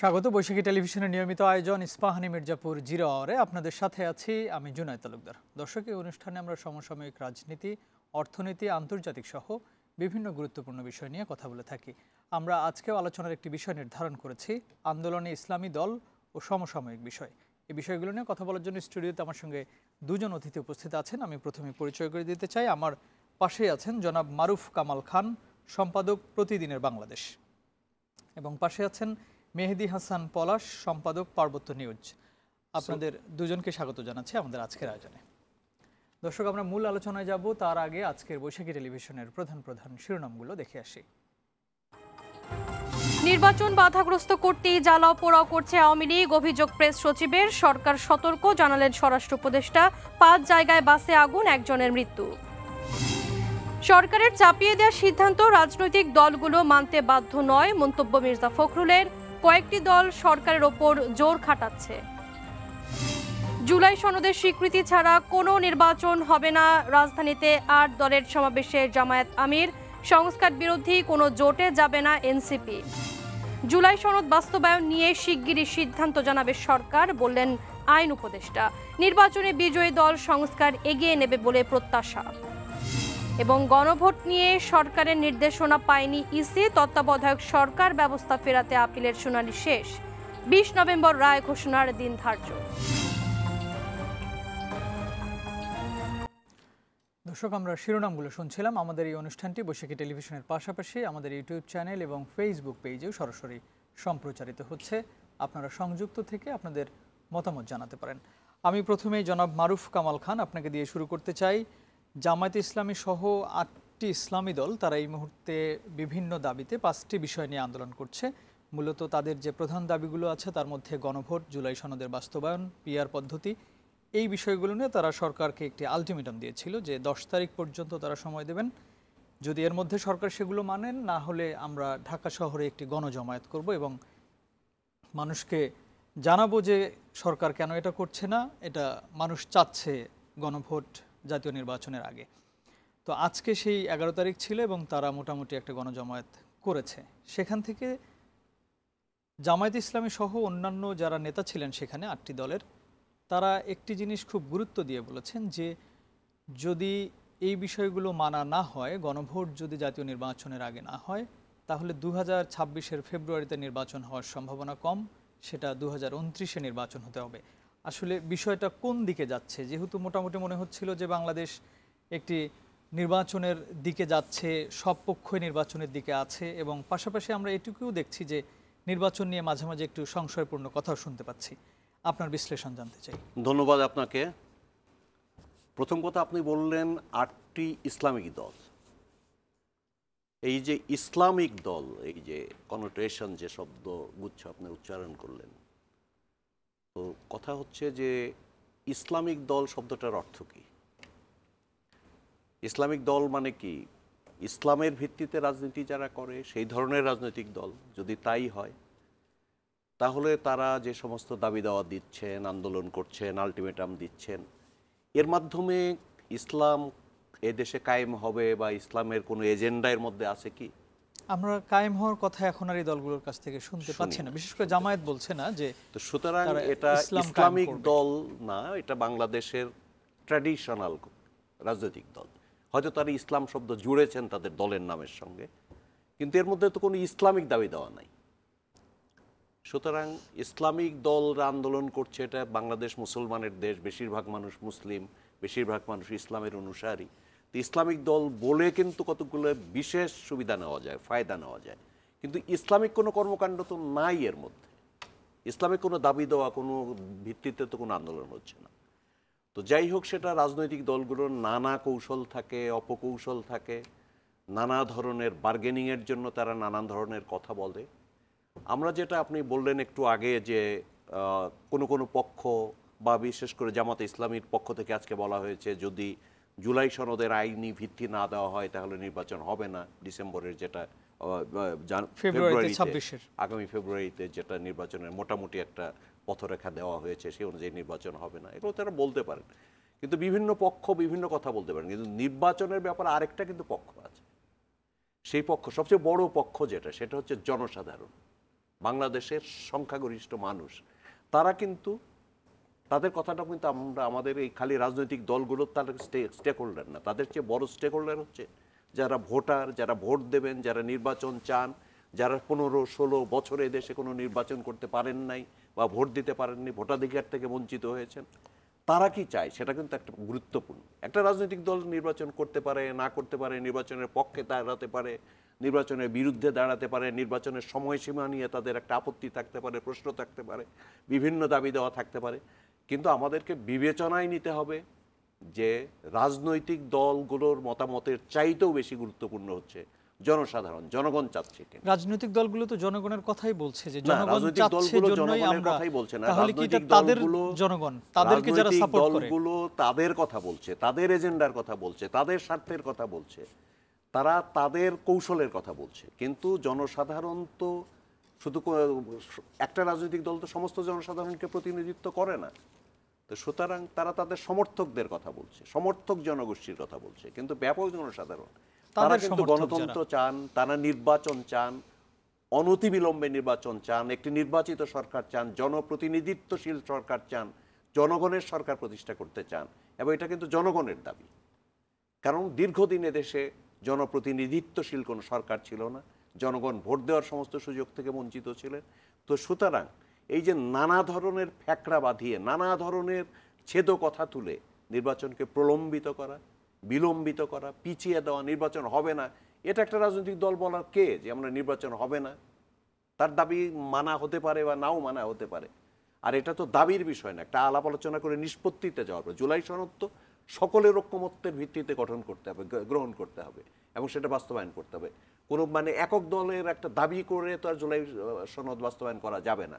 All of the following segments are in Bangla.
স্বাগত বৈশাখী টেলিভিশনের নিয়মিত আয়োজন ইস্পাহানি মির্জাপুর জিরো আওয়ারে আপনাদের সাথে আছি আমি জুনায়েদ তালুকদার। দর্শক, এই অনুষ্ঠানে আমরা সমসাময়িক রাজনীতি, অর্থনীতি, আন্তর্জাতিক সহ বিভিন্ন গুরুত্বপূর্ণ বিষয় নিয়ে কথা বলে থাকি। আমরা আজকেও আলোচনার একটি বিষয় নির্ধারণ করেছি, আন্দোলনে ইসলামী দল ও সমসাময়িক বিষয়। এই বিষয়গুলো নিয়ে কথা বলার জন্য স্টুডিওতে আমার সঙ্গে দুজন অতিথি উপস্থিত আছেন। আমি প্রথমে পরিচয় করে দিতে চাই। আমার পাশেই আছেন জনাব মারুফ কামাল খান, সম্পাদক প্রতিদিনের বাংলাদেশ, এবং পাশে আছেন মেহেদি হাসান পলাশ, সম্পাদক পার্বত্য নিউজ। আপনাদের দুজনকে স্বাগত জানাচ্ছি আমাদের আজকের আয়োজনে। দর্শক, আমরা মূল আলোচনায় যাব তার আগে আজকের বৈশাখী টেলিভিশনের প্রধান প্রধান শিরোনামগুলো দেখে আসি। নির্বাচন বাধাগ্রস্ত করতেই জ্বালাও পোড়াও করছে আওয়ামী লীগ, অভিযোগ প্রেস সচিবের। সরকার সতর্ক, জানালেন স্বরাষ্ট্র উপদেষ্টা। 5 জায়গায় বাসে আগুন, একজনের মৃত্যু। সরকারের চাপিয়ে দেওয়ার সিদ্ধান্ত রাজনৈতিক দলগুলো মানতে বাধ্য নয়, মন্তব্য মির্জা ফখরুলের। কয়েকটি দল সরকারের ওপর জোর খাটাচ্ছে। জুলাই সনদের স্বীকৃতি ছাড়া কোনো নির্বাচন হবে না, রাজধানীতে 8 দলের সমাবেশে জামায়াত আমির। সংস্কার বিরোধী কোনো জোটে যাবে না এনসিপি। জুলাই সনদ বাস্তবায়ন নিয়ে শিগগিরই সিদ্ধান্ত জানাবে সরকার, বললেন আইন উপদেষ্টা। নির্বাচনে বিজয়ী দল সংস্কার এগিয়ে নেবে বলে প্রত্যাশা। এবং গণভোট নিয়ে সরকারের নির্দেশনা পায়নি ইসি, তত্ত্বাবধায়ক সরকার ব্যবস্থা ফেরাতে আপিলের শুনানি শেষ। 20 নভেম্বর রায় ঘোষণার দিন ধার্য। দর্শক, আমরা শিরোনামগুলো শুনছিলাম। আমাদের এই অনুষ্ঠানটি বৈশাখী টেলিভিশনের পাশাপাশি আমাদের ইউটিউব চ্যানেল এবং ফেসবুক পেজেও সরাসরি সম্প্রচারিত হচ্ছে। আপনারা সংযুক্ত থেকে আপনাদের মতামত জানাতে পারেন। আমি প্রথমেই জনাব মারুফ কামাল খান আপনাকে দিয়ে শুরু করতে চাই। জামায়াতে ইসলামী সহ 8টি ইসলামী দল তারা এই মুহূর্তে বিভিন্ন দাবিতে 5টি বিষয় নিয়ে আন্দোলন করছে। মূলত তাদের যে প্রধান দাবিগুলো আছে তার মধ্যে গণভোট, জুলাই সনদের বাস্তবায়ন, পিআর পদ্ধতি, এই বিষয়গুলো নিয়ে তারা সরকারকে একটি আলটিমেটাম দিয়েছিল যে 10 তারিখ পর্যন্ত তারা সময় দেবেন। যদি এর মধ্যে সরকার সেগুলো মানেন, না হলে আমরা ঢাকা শহরে একটি গণজমায়েত করব এবং মানুষকে জানাবো যে সরকার কেন এটা করছে না। এটা মানুষ চাচ্ছে গণভোট জাতীয় নির্বাচনের আগে। তো আজকে সেই 11 তারিখ ছিল এবং তারা মোটামুটি একটা গণজমায়েত করেছে। সেখান থেকে জামায়াত ইসলামী সহ অন্যান্য যারা নেতা ছিলেন সেখানে 8টি দলের, তারা একটি জিনিস খুব গুরুত্ব দিয়ে বলেছেন যে যদি এই বিষয়গুলো মানা না হয়, গণভোট যদি জাতীয় নির্বাচনের আগে না হয়, তাহলে 2026-এর ফেব্রুয়ারিতে নির্বাচন হওয়ার সম্ভাবনা কম, সেটা 2029-এ নির্বাচন হতে হবে। আসলে বিষয়টা কোন দিকে যাচ্ছে? যেহেতু মোটামুটি মনে হচ্ছিল যে বাংলাদেশ একটি নির্বাচনের দিকে যাচ্ছে, সব পক্ষই নির্বাচনের দিকে আছে, এবং পাশাপাশি আমরা এটুকুও দেখছি যে নির্বাচন নিয়ে মাঝে মাঝে একটু সংশয়পূর্ণ কথাও শুনতে পাচ্ছি। আপনার বিশ্লেষণ জানতে চাই। ধন্যবাদ আপনাকে। প্রথম কথা, আপনি বললেন 8টি ইসলামিক দল। এই যে ইসলামিক দল, এই যে কনোটেশন, যে শব্দ গুচ্ছ আপনি উচ্চারণ করলেন, তো কথা হচ্ছে যে ইসলামিক দল শব্দটার অর্থ কি? ইসলামিক দল মানে কি? ইসলামের ভিত্তিতে রাজনীতি যারা করে সেই ধরনের রাজনৈতিক দল। যদি তাই হয় তাহলে তারা যে সমস্ত দাবি দাওয়া দিচ্ছেন, আন্দোলন করছেন, আলটিমেটাম দিচ্ছেন, এর মাধ্যমে ইসলাম এদেশে কায়েম হবে বা ইসলামের কোনো এজেন্ডা এর মধ্যে আছে কি? আমরা কায়েম হওয়ার কথা এখন আর এই দলগুলোর কাছ থেকে শুনতে পাচ্ছি না, বিশেষ করে জামায়াত বলছে না যে। তো সুতরাং এটা ইসলামিক দল না, এটা বাংলাদেশের ট্র্যাডিশনাল রাজনৈতিক দল। হয়তো তারা ইসলাম শব্দ জুড়েছেন তাদের দলের নামের সঙ্গে, কিন্তু এর মধ্যে তো কোনো ইসলামিক দাবি দেওয়া নাই। সুতরাং ইসলামিক দলরা আন্দোলন করছে, এটা বাংলাদেশ মুসলমানের দেশ, বেশিরভাগ মানুষ মুসলিম, বেশিরভাগ মানুষ ইসলামের অনুসারী। তো ইসলামিক দল বলে কিন্তু কতগুলো বিশেষ সুবিধা নেওয়া যায়, ফায়দা নেওয়া যায়, কিন্তু ইসলামিক কোনো কর্মকাণ্ড তো নাই এর মধ্যে। ইসলামিক কোনো দাবি দেওয়া, কোনো ভিত্তিতে তো কোনো আন্দোলন হচ্ছে না। তো যাই হোক, সেটা রাজনৈতিক দলগুলোর নানা কৌশল থাকে, অপকৌশল থাকে, নানা ধরনের বার্গেনিংয়ের জন্য তারা নানান ধরনের কথা বলে। আমরা যেটা আপনি বললেন একটু আগে যে কোনো পক্ষ বা বিশেষ করে জামাতে ইসলামীর পক্ষ থেকে আজকে বলা হয়েছে যদি জুলাই সনদের আইনি ভিত্তি না দেওয়া হয় তাহলে নির্বাচন হবে না। ডিসেম্বরের যেটা আগামী ফেব্রুয়ারিতে যেটা নির্বাচনের মোটামুটি একটা পথরেখা দেওয়া হয়েছে সেই অনুযায়ী নির্বাচন হবে না, এগুলো তারা বলতে পারেন। কিন্তু বিভিন্ন পক্ষ বিভিন্ন কথা বলতে পারেন, কিন্তু নির্বাচনের ব্যাপারে আরেকটা কিন্তু পক্ষ আছে। সেই পক্ষ, সবচেয়ে বড় পক্ষ যেটা, সেটা হচ্ছে জনসাধারণ। বাংলাদেশের সংখ্যাগরিষ্ঠ মানুষ, তারা কিন্তু তাদের কথাটা কিন্তু আমরা আমাদের এই খালি রাজনৈতিক দলগুলো তার স্টেক হোল্ডার না, তাদের চেয়ে বড় স্টেক হোল্ডার হচ্ছে যারা ভোটার, যারা ভোট দেবেন, যারা নির্বাচন চান, যারা 15-16 বছরে দেশে কোনো নির্বাচন করতে পারেন নাই বা ভোট দিতে পারেননি, ভোটাধিকার থেকে বঞ্চিত হয়েছেন, তারা কি চায় সেটা কিন্তু একটা গুরুত্বপূর্ণ। একটা রাজনৈতিক দল নির্বাচন করতে পারে, না করতে পারে, নির্বাচনের পক্ষে দাঁড়াতে পারে, নির্বাচনের বিরুদ্ধে দাঁড়াতে পারে, নির্বাচনের সময়সীমা নিয়ে তাদের একটা আপত্তি থাকতে পারে, প্রশ্ন থাকতে পারে, বিভিন্ন দাবি দেওয়া থাকতে পারে, কিন্তু আমাদেরকে বিবেচনায় নিতে হবে যে রাজনৈতিক দলগুলোর মতামতের চাইতেও বেশি গুরুত্বপূর্ণ হচ্ছে জনসাধারণ, জনগণ চাচ্ছে কিনা। রাজনৈতিক দলগুলো তো জনগণের কথাই বলছে যে না, জনগণ রাজনৈতিক চাচ্ছে দলগুলো জন্যই জনগণের আমরা, কথাই বলছে না, তাহলে কি এটা রাজনৈতিক তাদের দলগুলো, জনগণ, তাদেরকে যারা রাজনৈতিক সাপোর্ট করে, দলগুলো তাদের কথা বলছে, তাদের এজেন্ডার কথা বলছে, তাদের স্বার্থের কথা বলছে, তারা তাদের কৌশলের কথা বলছে, কিন্তু জনসাধারণ তো শুধু একটা রাজনৈতিক দল তো সমস্ত জনসাধারণকে প্রতিনিধিত্ব করে না, তো সুতরাং তারা তাদের সমর্থকদের কথা বলছে, সমর্থক জনগোষ্ঠীর কথা বলছে, কিন্তু ব্যাপক জনসাধারণ তারা কিন্তু গণতন্ত্র চান, তারা নির্বাচন চান, অনতিবিলম্বে নির্বাচন চান, একটি নির্বাচিত সরকার চান, জনপ্রতিনিধিত্বশীল সরকার চান, জনগণের সরকার প্রতিষ্ঠা করতে চান, এবং এটা কিন্তু জনগণের দাবি। কারণ দীর্ঘদিন দেশে জনপ্রতিনিধিত্বশীল কোনো সরকার ছিল না, জনগণ ভোট দেওয়ার সমস্ত সুযোগ থেকে বঞ্চিত ছিলেন। তো সুতরাং এই যে নানা ধরনের ফ্যাকড়া বাঁধিয়ে, নানা ধরনের ছেদ কথা তুলে নির্বাচনকে প্রলম্বিত করা, বিলম্বিত করা, পিছিয়ে দেওয়া, নির্বাচন হবে না, এটা একটা রাজনৈতিক দল বলার কে যে আমরা নির্বাচন হবে না? তার দাবি মানা হতে পারে বা নাও মানা হতে পারে, আর এটা তো দাবির বিষয় না, একটা আলাপ আলোচনা করে নিষ্পত্তিতে যাওয়ার পর জুলাই সনদ তো সকলের ঐক্যমত্যের ভিত্তিতে গঠন করতে হবে, গ্রহণ করতে হবে এবং সেটা বাস্তবায়ন করতে হবে। কোনো মানে একক দলের একটা দাবি করে তো আর জুলাই সনদ বাস্তবায়ন করা যাবে না।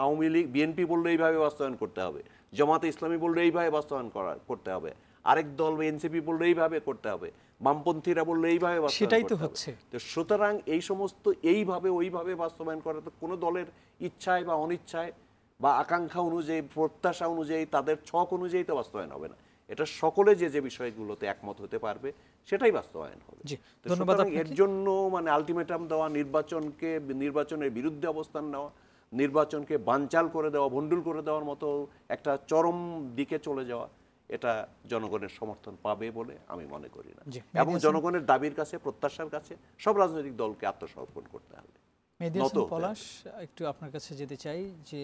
আওয়ামী লীগ, বিএনপি বললে এইভাবে বাস্তবায়ন করতে হবে, জামাতে ইসলামী বললে এইভাবে বাস্তবায়ন করতে হবে, আরেক দল এনসিপি বললে এইভাবে করতে হবে, বামপন্থীরা বললে এইভাবে বাস্তবায়ন সেটাই তো করতে হচ্ছে। হবে। তো সুতরাং এই সমস্ত এইভাবে ওইভাবে বাস্তবায়ন করা তো কোনো দলের ইচ্ছায় বা অনিচ্ছায় বা আকাঙ্ক্ষা অনুযায়ী, প্রত্যাশা অনুযায়ী, তাদের ছক অনুযায়ী তো বাস্তবায়ন হবে না। এটা সকলে যে যে বিষয়গুলোতে একমত হতে পারবে সেটাই বাস্তবায়ন হবে। ধন্যবাদ। এর জন্য মানে আলটিমেটাম দেওয়া, নির্বাচনের বিরুদ্ধে অবস্থান নেওয়া, নির্বাচনকে বানচাল করে দেওয়া, ভণ্ডুল করে দেওয়ার মতো একটা চরম দিকে চলে যাওয়া, এটা জনগণের সমর্থন পাবে বলে আমি মনে করি না। এবং জনগণের দাবির কাছে, প্রত্যাশার কাছে সব রাজনৈতিক দলকে আত্মসমর্পণ করতে হবে। মেহেদী হাসান পলাশ, একটু আপনার কাছে যেতে চাই যে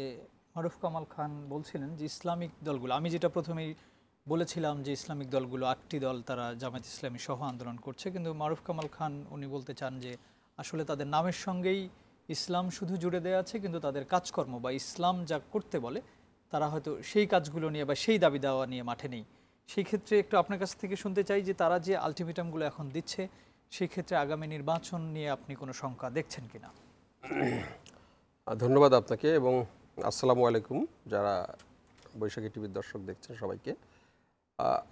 মারুফ কামাল খান বলছিলেন যে ইসলামিক দলগুলো, আমি যেটা প্রথমেই বলেছিলাম যে ইসলামিক দলগুলো 8টি দল তারা জামায়াত ইসলামী সহ আন্দোলন করছে, কিন্তু মারুফ কামাল খান উনি বলতে চান যে আসলে তাদের নামের সঙ্গেই ইসলাম শুধু জুড়ে দেওয়া আছে, কিন্তু তাদের কাজকর্ম বা ইসলাম যা করতে বলে তারা হয়তো সেই কাজগুলো নিয়ে বা সেই দাবি দেওয়া নিয়ে মাঠে নেই। সেই ক্ষেত্রে একটু আপনার কাছ থেকে শুনতে চাই যে তারা যে আলটিমেটামগুলো এখন দিচ্ছে, সেই ক্ষেত্রে আগামী নির্বাচন নিয়ে আপনি কোনো শঙ্কা দেখছেন কিনা? ধন্যবাদ আপনাকে এবং আসসালামু আলাইকুম যারা বৈশাখী টিভির দর্শক দেখছেন সবাইকে।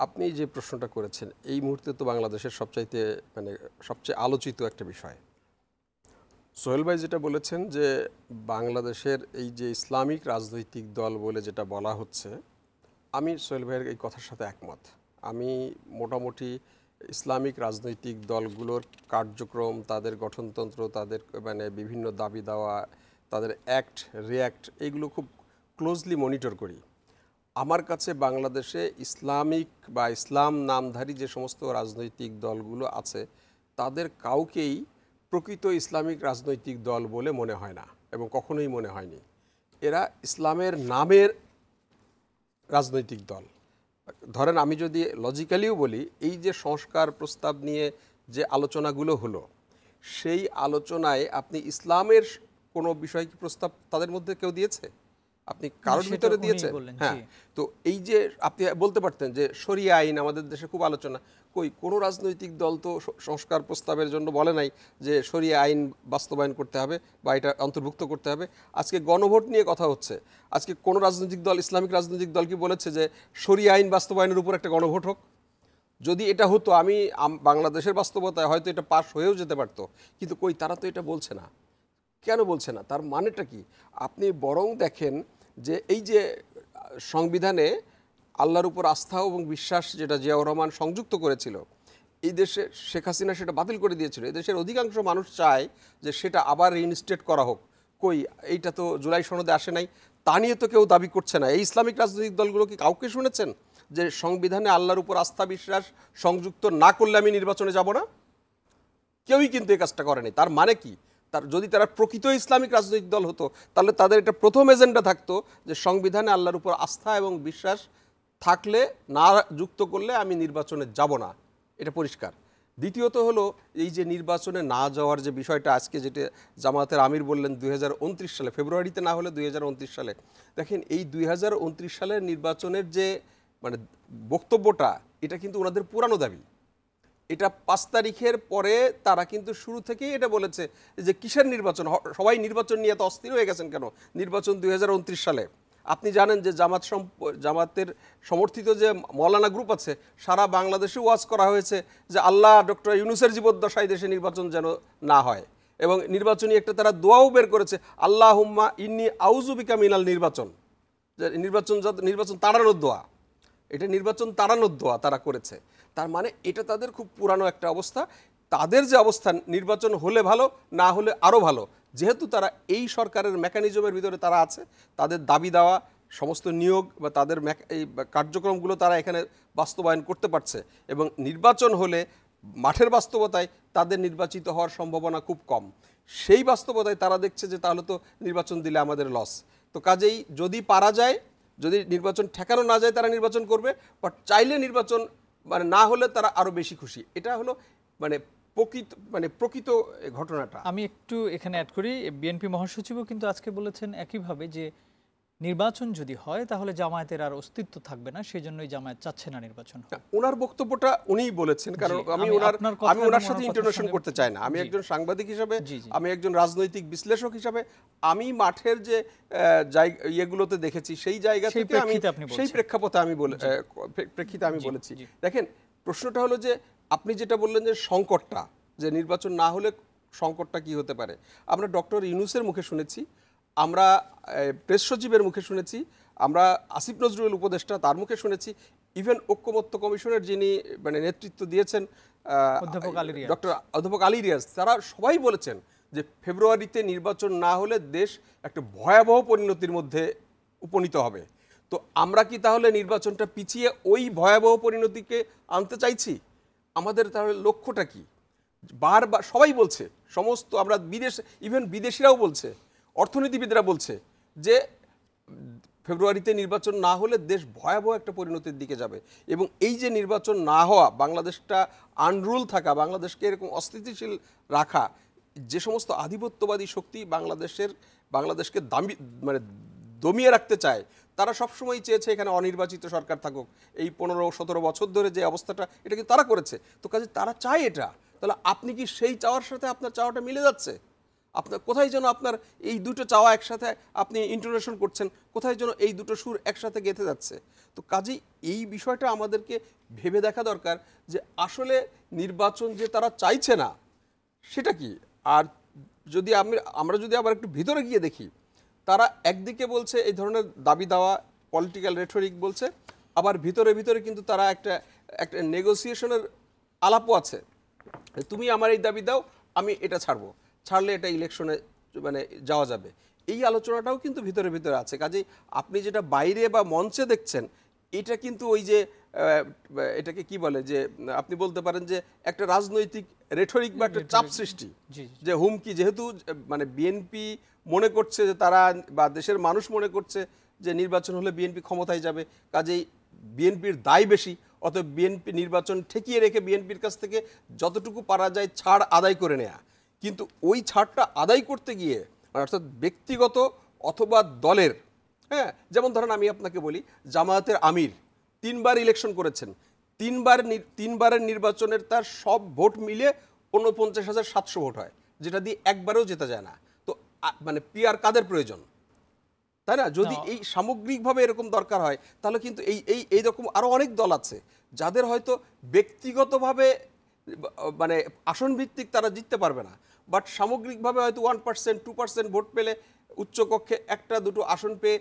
আপনি যে প্রশ্নটা করেছেন এই মুহূর্তে তো বাংলাদেশের সবচেয়ে আলোচিত একটা বিষয়। সোহেল ভাই যেটা বলেছেন যে বাংলাদেশের এই যে ইসলামিক রাজনৈতিক দল বলে যেটা বলা হচ্ছে, আমি সোহেল ভাইয়ের এই কথার সাথে একমত। আমি মোটামুটি ইসলামিক রাজনৈতিক দলগুলোর কার্যক্রম, তাদের গঠনতন্ত্র, তাদের বিভিন্ন দাবি দেওয়া, তাদের অ্যাক্ট রিয়্যাক্ট, এইগুলো খুব ক্লোজলি মনিটর করি। আমার কাছে বাংলাদেশে ইসলামিক বা ইসলাম নামধারী যে সমস্ত রাজনৈতিক দলগুলো আছে তাদের কাউকেই প্রকৃত ইসলামিক রাজনৈতিক দল বলে মনে হয় না এবং কখনোই মনে হয়নি। এরা ইসলামের নামের রাজনৈতিক দল। ধরেন আমি যদি লজিক্যালিও বলি, এই যে সংস্কার প্রস্তাব নিয়ে যে আলোচনাগুলো হলো, সেই আলোচনায় আপনি ইসলামের কোনো বিষয় কি প্রস্তাব তাদের মধ্যে কেউ দিয়েছে? আপনি কারোর ভিতরে দিয়েছে? হ্যাঁ, তো এই যে আপনি বলতে পারতেন যে শরিয়া আইন আমাদের দেশে খুব আলোচনা, কোনো রাজনৈতিক দল তো সংস্কার প্রস্তাবের জন্য বলে নাই যে শরিয়া আইন বাস্তবায়ন করতে হবে বা এটা অন্তর্ভুক্ত করতে হবে। আজকে গণভোট নিয়ে কথা হচ্ছে, আজকে কোনো রাজনৈতিক দল, ইসলামিক রাজনৈতিক দল কি বলেছে যে শরিয়া আইন বাস্তবায়নের উপর একটা গণভোট হোক? যদি এটা হতো, আমি বাংলাদেশের বাস্তবতায় হয়তো এটা পাশ হয়েও যেতে পারতো, কিন্তু তারা তো এটা বলছে না। কেন বলছে না? তার মানেটা কি? আপনি বরং দেখেন যে এই যে সংবিধানে আল্লাহর উপর আস্থা এবং বিশ্বাস যেটা জিয়াউর রহমান সংযুক্ত করেছিল, এই দেশে শেখ হাসিনা সেটা বাতিল করে দিয়েছিল। এই দেশের অধিকাংশ মানুষ চায় যে সেটা আবার রিইনস্টেট করা হোক, কই এইটা তো জুলাই সনদে আসে নাই, তা নিয়ে তো কেউ দাবি করছে না। এই ইসলামিক রাজনৈতিক দলগুলো কি কাউকে শুনেছেন যে সংবিধানে আল্লাহর উপর আস্থা বিশ্বাস সংযুক্ত না করলে আমি নির্বাচনে যাব না? কেউই কিন্তু এই কাজটা করেনি। তার মানে কি, যদি তারা প্রকৃত ইসলামিক রাজনৈতিক দল হতো তাহলে তাদের এটা প্রথম এজেন্ডা থাকতো যে সংবিধানে আল্লাহর উপর আস্থা এবং বিশ্বাস থাকলে না যুক্ত করলে আমি নির্বাচনে যাব না, এটা পরিষ্কার। দ্বিতীয়ত হলো এই যে নির্বাচনে না যাওয়ার যে বিষয়টা আজকে যেটা জামায়াতের আমির বললেন 2029 সালে, ফেব্রুয়ারিতে না হলে 2029 সালে। দেখেন এই 2029 সালের নির্বাচনের যে মানে বক্তব্যটা, এটা কিন্তু ওনাদের পুরানো দাবি। এটা 5 তারিখের পরে তারা কিন্তু শুরু থেকেই এটা বলেছে যে কিসের নির্বাচন, সবাই নির্বাচন নিয়ে এত অস্থির হয়ে গেছেন কেন, নির্বাচন 2029 সালে। আপনি জানেন যে জামাতের সমর্থিত যে মৌলানা গ্রুপ আছে সারা বাংলাদেশে ওয়াজ করা হয়েছে যে আল্লাহ ডক্টর ইউনূসের জীবদ্দশায় দেশে নির্বাচন যেন না হয়, এবং নির্বাচনী একটা তারা দোয়াও বের করেছে, আল্লাহুম্মা ইন্নী আউযু বিকা মিনাল নির্বাচন, যে নির্বাচন তাড়ানোর দোয়া। এটা নির্বাচন তাড়ানোর দোয়া তারা করেছে। তার মানে এটা তাদের খুব পুরানো একটা অবস্থা। তাদের যে অবস্থান, নির্বাচন হলে ভালো, না হলে আরও ভালো, যেহেতু তারা এই সরকারের মেকানিজমের ভিতরে তারা আছে, তাদের দাবি দেওয়া সমস্ত নিয়োগ বা তাদের এই কার্যক্রমগুলো তারা এখানে বাস্তবায়ন করতে পারছে, এবং নির্বাচন হলে মাঠের বাস্তবতায় তাদের নির্বাচিত হওয়ার সম্ভাবনা খুব কম। সেই বাস্তবতায় তারা দেখছে যে তাহলে তো নির্বাচন দিলে আমাদের লস। তো কাজেই যদি পারা যায়, যদি নির্বাচন ঠেকানো না যায় তারা নির্বাচন করবে, বাট চাইলে নির্বাচন মানে না হলে তারা আরও বেশি খুশি। এটা হলো প্রকৃত ঘটনাটা। আমি একটু এখানে অ্যাড করি, বিএনপি মহাসচিবও কিন্তু আজকে বলেছেন একইভাবে যে নির্বাচন যদি হয় তাহলে জামায়াতের আর অস্তিত্ব থাকবে না, সেই জন্যই জামায়াত চাচ্ছে না নির্বাচন। ওনার বক্তব্যটা উনিই বলেছেন, কারণ আমি ওনার সাথে ইন্টারনেশন করতে চাই না। আমি একজন সাংবাদিক হিসাবে, আমি একজন রাজনৈতিক বিশ্লেষক হিসাবে আমি মাঠের যে ইয়েগুলোতে দেখেছি সেই জায়গা থেকে আমি সেই প্রেক্ষাপটে আমি বলেছি। দেখেন, প্রশ্নটা হলো যে আপনি যেটা বললেন যে সংকটটা, যে নির্বাচন না হলে সংকটটা কি হতে পারে, আমরা ডক্টর ইউনূসের মুখে শুনেছি, আমরা প্রেস সচিবের মুখে শুনেছি, আমরা আসিফ নজরুল উপদেষ্টা তার মুখে শুনেছি, ইভেন ঐক্যমত্য কমিশনের যিনি মানে নেতৃত্ব দিয়েছেন অধ্যাপক আলী রিয়াজ, তারা সবাই বলেছেন যে ফেব্রুয়ারিতে নির্বাচন না হলে দেশ একটা ভয়াবহ পরিণতির মধ্যে উপনীত হবে। তো আমরা কি তাহলে নির্বাচনটা পিছিয়ে ওই ভয়াবহ পরিণতিকে আনতে চাইছি? আমাদের তাহলে লক্ষ্যটা কি? বারবার সবাই বলছে, সমস্ত আমরা ইভেন বিদেশিরাও বলছে, অর্থনীতিবিদরা বলছে যে ফেব্রুয়ারিতে নির্বাচন না হলে দেশ ভয়াবহ একটা পরিণতির দিকে যাবে, এবং এই যে নির্বাচন না হওয়া, বাংলাদেশটা আনরুল থাকা, বাংলাদেশকে এরকম অস্থিতিশীল রাখা, যে সমস্ত আধিপত্যবাদী শক্তি বাংলাদেশকে দমিয়ে রাখতে চায়, তারা সবসময় চেয়েছে এখানে অনির্বাচিত সরকার থাকুক। এই 15-17 বছর ধরে যে অবস্থাটা, এটা কিন্তু তারা করেছে। তো কাজে তারা চায় এটা। তাহলে আপনি কি সেই চাওয়ার সাথে আপনার চাওয়াটা মিলে যাচ্ছে? আপনার কোথায় যেন আপনার এই দুটো চাওয়া একসাথে আপনি ইন্টারনেশন করছেন, কোথায় যেন এই দুটো সুর একসাথে গেঁথে যাচ্ছে। তো কাজেই এই বিষয়টা আমাদেরকে ভেবে দেখা দরকার যে আসলে নির্বাচন যে তারা চাইছে না সেটা কি। আর যদি আমরা যদি আবার একটু ভিতরে গিয়ে দেখি, তারা একদিকে বলছে এই ধরনের দাবি দেওয়া পলিটিক্যাল রেটরিক বলছে, আবার ভিতরে কিন্তু তারা একটা নেগোসিয়েশনের আলাপও আছে, তুমি আমার এই দাবি দাও, আমি এটা ছাড়লে এটা ইলেকশনে মানে যাওয়া যাবে, এই আলোচনাটাও কিন্তু ভিতরে আছে। কাজেই আপনি যেটা বাইরে বা মঞ্চে দেখছেন, এটা কিন্তু ওই যে এটাকে কি বলে, যে আপনি বলতে পারেন যে একটা রাজনৈতিক রেটরিক বা একটা চাপ সৃষ্টি, যে হুমকি, যেহেতু মানে বিএনপি মনে করছে যে তারা বা দেশের মানুষ মনে করছে যে নির্বাচন হলে বিএনপি ক্ষমতায় যাবে, কাজেই বিএনপির দায় বেশি, অতএব বিএনপি নির্বাচন ঠেকিয়ে রেখে বিএনপির কাছ থেকে যতটুকু পারা যায় ছাড় আদায় করে নেয়া। কিন্তু ওই ছাড়টা আদায় করতে গিয়ে অর্থাৎ ব্যক্তিগত অথবা দলের, হ্যাঁ, যেমন ধরেন আমি আপনাকে বলি, জামায়াতের আমির 3বার ইলেকশন করেছেন, তিনবারের নির্বাচনের তার সব ভোট মিলে 49,700 ভোট হয়, যেটা দিয়ে একবারেও জেতা যায় না। তো মানে পিআর কাদের প্রয়োজন, তাই না? যদি এই সামগ্রিকভাবে এরকম দরকার হয়, তাহলে কিন্তু এই রকম আরও অনেক দল আছে যাদের হয়তো ব্যক্তিগতভাবে মানে আসন ভিত্তিক তারা জিততে পারবে না, বাট সামগ্রিকভাবে হয়তো 1%, 2% ভোট পেলে উচ্চকক্ষে 1-2 আসন পেয়ে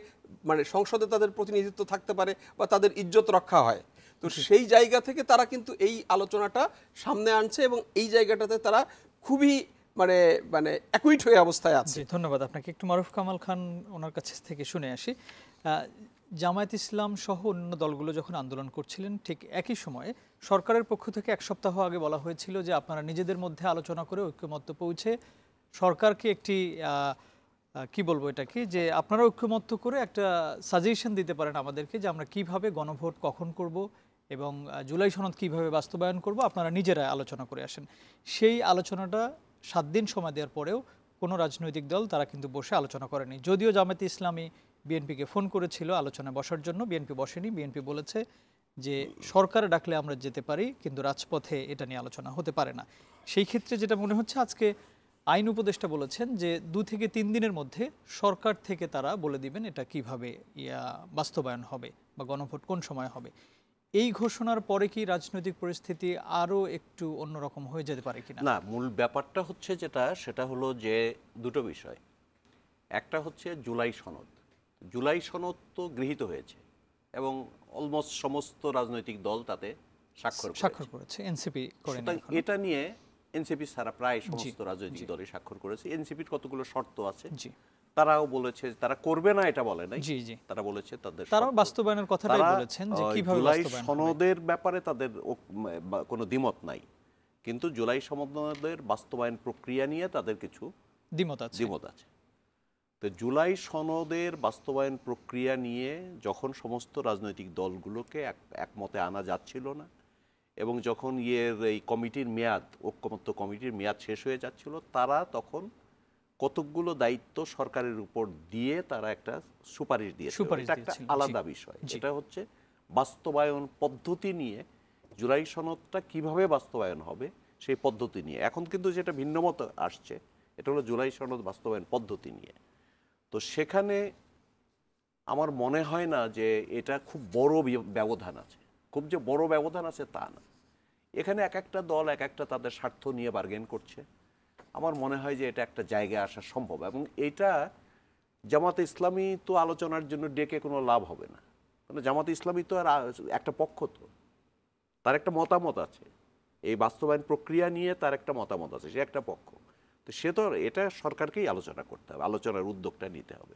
মানে সংসদে তাদের প্রতিনিধিত্ব থাকতে পারে বা তাদের ইজ্জত রক্ষা হয়। তো সেই জায়গা থেকে তারা কিন্তু এই আলোচনাটা সামনে আনছে, এবং এই জায়গাটাতে তারা খুবই মানে মানে অ্যাকুইট হয়ে অবস্থায় আছে। জি, ধন্যবাদ আপনাকে। একটু মারুফ কামাল খান ওনার কাছ থেকে শুনে আসি। জামায়াত ইসলাম সহ অন্য দলগুলো যখন আন্দোলন করছিলেন ঠিক একই সময়ে সরকারের পক্ষ থেকে এক সপ্তাহ আগে বলা হয়েছিল যে আপনারা নিজেদের মধ্যে আলোচনা করে ঐক্যমত্য পৌঁছে সরকারকে একটি কি বলবো এটাকে, যে আপনারা ঐক্যমত্য করে একটা সাজেশন দিতে পারেন আমাদেরকে যে আমরা কিভাবে গণভোট কখন করব এবং জুলাই সনদ কিভাবে বাস্তবায়ন করব, আপনারা নিজেরা আলোচনা করে আসেন। সেই আলোচনাটা 7 দিন সময় দেওয়ার পরেও কোনো রাজনৈতিক দল তারা কিন্তু বসে আলোচনা করেনি। যদিও জামায়াতে ইসলামী বিএনপিকে ফোন করেছিল আলোচনায় বসার জন্য, বিএনপি বসেনি। বিএনপি বলেছে যে সরকার ডাকলে আমরা যেতে পারি, কিন্তু রাজপথে এটা নিয়ে আলোচনা হতে পারে না। সেই ক্ষেত্রে যেটা মনে হচ্ছে আজকে আইন উপদেষ্টা বলেছেন যে 2 থেকে 3 দিনের মধ্যে সরকার থেকে তারা বলে দিবেন এটা কিভাবে বাস্তবায়ন হবে বা গণভোট কোন সময় হবে। এই ঘোষণার পরে কি রাজনৈতিক পরিস্থিতি আরো একটু অন্যরকম হয়ে যেতে পারে কিনা? না, মূল ব্যাপারটা হচ্ছে সেটা হলো যে দুটো বিষয়। একটা হচ্ছে জুলাই সনদ। জুলাই সনদ তো গৃহীত হয়েছে এবং অলমোস্ট সমস্ত রাজনৈতিক দল তাতে স্বাক্ষর করেছে, এনসিপি করেনি। এটা নিয়ে এনসিপি ছাড়া প্রায় সমস্ত রাজনৈতিক দলই স্বাক্ষর করেছে। এনসিপির কতগুলো শর্ত আছে, তারাও বলেছে তারা করবে না এটা বলে নাই, তারা বলেছে তারা বাস্তবায়নের কথাটাই বলেছেন যে কিভাবে জুলাই সনদের ব্যাপারে তাদের কোনো দ্বিমত নাই, কিন্তু জুলাই সনদের বাস্তবায়ন প্রক্রিয়া নিয়ে তাদের কিছু দ্বিমত আছে। তো জুলাই সনদের বাস্তবায়ন প্রক্রিয়া নিয়ে যখন সমস্ত রাজনৈতিক দলগুলোকে একমতে আনা যাচ্ছিল না এবং যখন এই কমিটির মেয়াদ, ঐক্যমত্য কমিটির মেয়াদ শেষ হয়ে যাচ্ছিল, তারা তখন কতকগুলো দায়িত্ব সরকারের উপর দিয়ে তারা একটা সুপারিশ দিয়েছিল। এটা একটা আলাদা বিষয়। এটা হচ্ছে বাস্তবায়ন পদ্ধতি নিয়ে, জুলাই সনদটা কিভাবে বাস্তবায়ন হবে সেই পদ্ধতি নিয়ে। এখন কিন্তু যেটা ভিন্নমত আসছে এটা হলো জুলাই সনদ বাস্তবায়ন পদ্ধতি নিয়ে। তো সেখানে আমার মনে হয় না যে এটা খুব বড় ব্যবধান আছে, খুব যে বড় ব্যবধান আছে তা না। এখানে এক একটা দল এক একটা তাদের স্বার্থ নিয়ে বার্গেন করছে। আমার মনে হয় যে এটা একটা জায়গায় আসা সম্ভব এবং এটা জামাতে ইসলামী তো আলোচনার জন্য ডেকে কোনো লাভ হবে না, কারণ জামাতে ইসলামী তো আর একটা পক্ষ, তো তার একটা মতামত আছে এই বাস্তবায়ন প্রক্রিয়া নিয়ে, তার একটা মতামত আছে, সে একটা পক্ষ। তো সে তো এটা সরকারকেই আলোচনা করতে হবে, আলোচনার উদ্যোগটা নিতে হবে।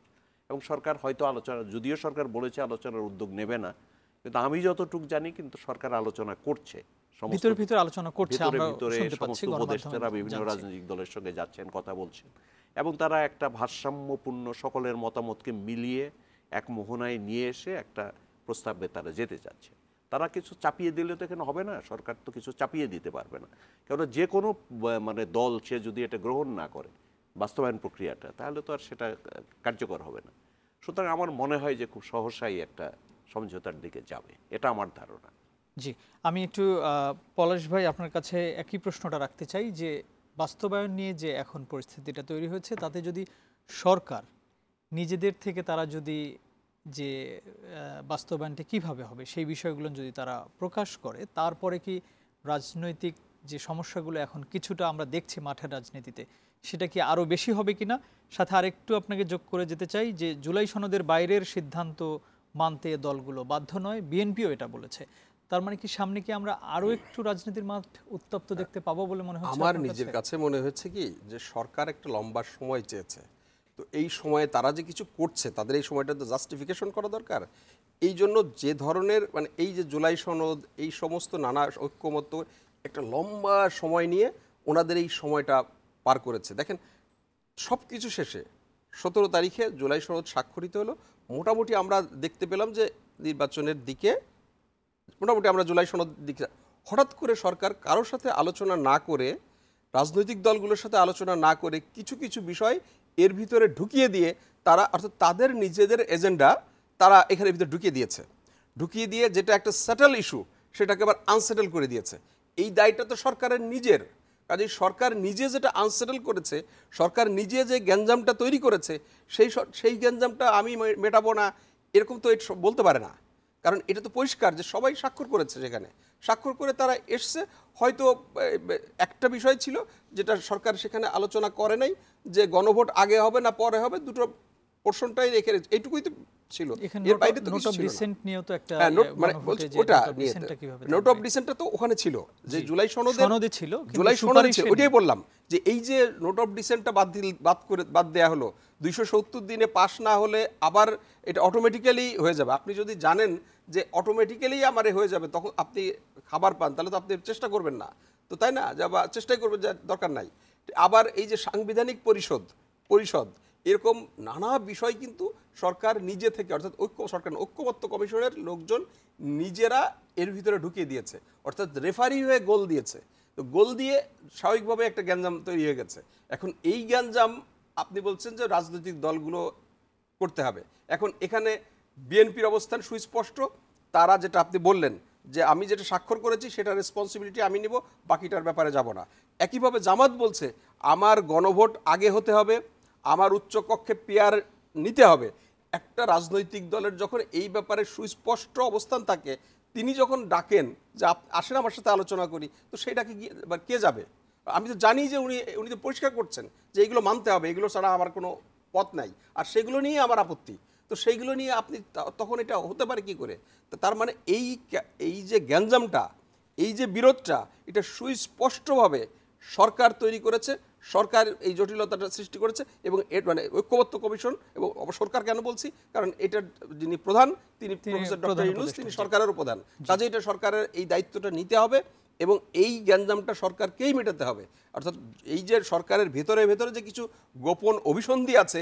এবং সরকার হয়তো আলোচনা, যদিও সরকার বলেছে আলোচনার উদ্যোগ নেবে না, কিন্তু আমি যতটুকু জানি কিন্তু সরকার আলোচনা করছে, ভিতরে আলোচনা করছে, সমস্ত উপদেষ্টারা বিভিন্ন রাজনৈতিক দলের সঙ্গে যাচ্ছেন, কথা বলছেন এবং তারা একটা ভারসাম্যপূর্ণ সকলের মতামতকে মিলিয়ে এক মোহনায় নিয়ে এসে একটা প্রস্তাবে তারা যেতে চাচ্ছে। তারা কিছু চাপিয়ে দিলে তো এখানে হবে না, সরকার তো কিছু চাপিয়ে দিতে পারবে না, কেননা যে কোনো দল সে যদি এটা গ্রহণ না করে বাস্তবায়ন প্রক্রিয়াটা, তাহলে তো আর সেটা কার্যকর হবে না। সুতরাং আমার মনে হয় যে খুব সহসাই একটা সমঝোতার দিকে যাবে, এটা আমার ধারণা। জি, আমি একটু পলাশ ভাই আপনার কাছে একই প্রশ্নটা রাখতে চাই যে বাস্তবায়ন নিয়ে যে এখন পরিস্থিতিটা তৈরি হয়েছে, তাতে যদি সরকার নিজেদের থেকে তারা যদি যে বাস্তবায়নটা কিভাবে হবে সেই বিষয়গুলো যদি তারা প্রকাশ করে, তারপরে কি রাজনৈতিক যে সমস্যাগুলো এখন কিছুটা আমরা দেখছি মাঠের রাজনীতিতে, সেটা কি আরও বেশি হবে কিনা? সাথে আরেকটু আপনাকে যোগ করে যেতে চাই যে জুলাই সনদের বাইরের সিদ্ধান্ত মানতে দলগুলো বাধ্য নয়, বিএনপিও এটা বলেছে। তার মানে কি সামনে কি আমরা আরো একটু রাজনীতির মাঠ উত্তপ্ত দেখতে পাবো বলে মনে হচ্ছে? আমার নিজের কাছে মনে হচ্ছে কি যে সরকার একটা লম্বা সময় চেয়েছে, তো এই সময়ে তারা যে কিছু করছে তাদের এই সময়টা তো জাস্টিফিকেশন করা দরকার। এই জন্য যে ধরনের এই যে জুলাই সনদ, এই সমস্ত নানা ঐক্যমত্য একটা লম্বা সময় নিয়ে ওনাদের এই সময়টা পার করেছে। দেখেন সব কিছু শেষে 17 তারিখে জুলাই সনদ স্বাক্ষরিত হলো। মোটামুটি আমরা দেখতে পেলাম যে নির্বাচনের দিকে মোটামুটি আমরা জুলাই সনদ দিকে, হঠাৎ করে সরকার কারোর সাথে আলোচনা না করে, রাজনৈতিক দলগুলোর সাথে আলোচনা না করে কিছু কিছু বিষয় এর ভিতরে ঢুকিয়ে দিয়ে তারা, অর্থাৎ তাদের নিজেদের এজেন্ডা তারা এখানে ভিতরে ঢুকিয়ে দিয়ে যেটা একটা সেটেল ইস্যু সেটাকে আবার আনসেটেল করে দিয়েছে। এই দায়টা তো সরকারের নিজের। কাজেই সরকার নিজে যেটা আনসেটেল করেছে, সরকার নিজে যে গ্যাঞ্জামটা তৈরি করেছে, সেই গ্যাঞ্জামটা আমি মেটাবো না এরকম তো বলতে পারে না। কারণ এটা তো পরিষ্কার যে সবাই স্বাক্ষর করেছে, সেখানে স্বাক্ষর করে তারা এসছে। হয়তো একটা বিষয় ছিল যেটা সরকার সেখানে আলোচনা করে নাই, যে গণভোট আগে হবে না পরে হবে, দুটো পোর্শনটাই রেখে এইটুকুই তো ছিল, এখানে এর বাইরে তো নোট কিছু অফ ছিল না। ডিসেন্ট নিয়েও তো একটা হ্যাঁ, মানে গণভোটে যে ওটা নোট অফ নিয়ে ডিসেন্টটা কিভাবে নোট অফ থাকবে? ডিসেন্টটা তো ওখানে ছিল, যে জি। জুলাই সনদে ছিল, কিন্তু জুলাই সনদে সুপারিশে ছিল, নেই। ওইটাই বললাম যে এই যে নোট অফ ডিসেন্টটা বাদ দেয়া হলো, 270 দিনে পাস না হলে আবার এটা অটোমেটিক্যালি হয়ে যাবে। আপনি যদি জানেন যে অটোমেটিক্যালি আমারে হয়ে যাবে, তখন আপনি খাবার পান, তাহলে তো আপনি চেষ্টা করবেন না, তো তাই না, যা বা চেষ্টাই করবেন, যে দরকার নাই। আবার এই যে সাংবিধানিক পরিষদ এরকম নানা বিষয় কিন্তু সরকার নিজে থেকে, অর্থাৎ ঐক্যবদ্ধ কমিশনের লোকজন নিজেরা এর ভিতরে ঢুকিয়ে দিয়েছে, অর্থাৎ রেফারি হয়ে গোল দিয়েছে। তো গোল দিয়ে স্বাভাবিকভাবে একটা গ্যাঞ্জাম তৈরি হয়ে গেছে। এখন এই গ্যাঞ্জাম আপনি বলছেন যে রাজনৈতিক দলগুলো করতে হবে। এখন এখানে বিএনপির অবস্থান সুস্পষ্ট, তারা যেটা আপনি বললেন যে আমি যেটা স্বাক্ষর করেছি সেটা রেসপন্সিবিলিটি আমি নিব, বাকিটার ব্যাপারে যাব না। একইভাবে জামাত বলছে আমার গণভোট আগে হতে হবে, আমার উচ্চকক্ষে পেয়ার নিতে হবে। একটা রাজনৈতিক দলের যখন এই ব্যাপারে সুস্পষ্ট অবস্থান থাকে, তিনি যখন ডাকেন যে আসেন আমার সাথে আলোচনা করি, তো সেটাকে কে যাবে? আমি তো জানি যে উনি তো পরিষ্কার করছেন যে এইগুলো মানতে হবে, এগুলো ছাড়া আমার কোনো পথ নাই, আর সেগুলো নিয়ে আমার আপত্তি। তো সেইগুলো নিয়ে আপনি তখন এটা হতে পারে কি করে? তার মানে এই যে গ্যাঞ্জামটা, এই যে বিরোধটা, এটা সুস্পষ্টভাবে সরকার তৈরি করেছে, সরকার এই জটিলতাটা সৃষ্টি করেছে। এবং মানে ঐক্যবদ্ধ কমিশন, এবং সরকার কেন বলছি, কারণ এটার যিনি প্রধান তিনি প্রফেসর ডক্টর ইউনূস, তিনি সরকারেরও প্রধান, কাজে এটা সরকারের এই দায়িত্বটা নিতে হবে এবং এই গ্যাঞ্জামটা সরকারকেই মেটাতে হবে। অর্থাৎ এই যে সরকারের ভেতরে যে কিছু গোপন অভিসন্ধি আছে,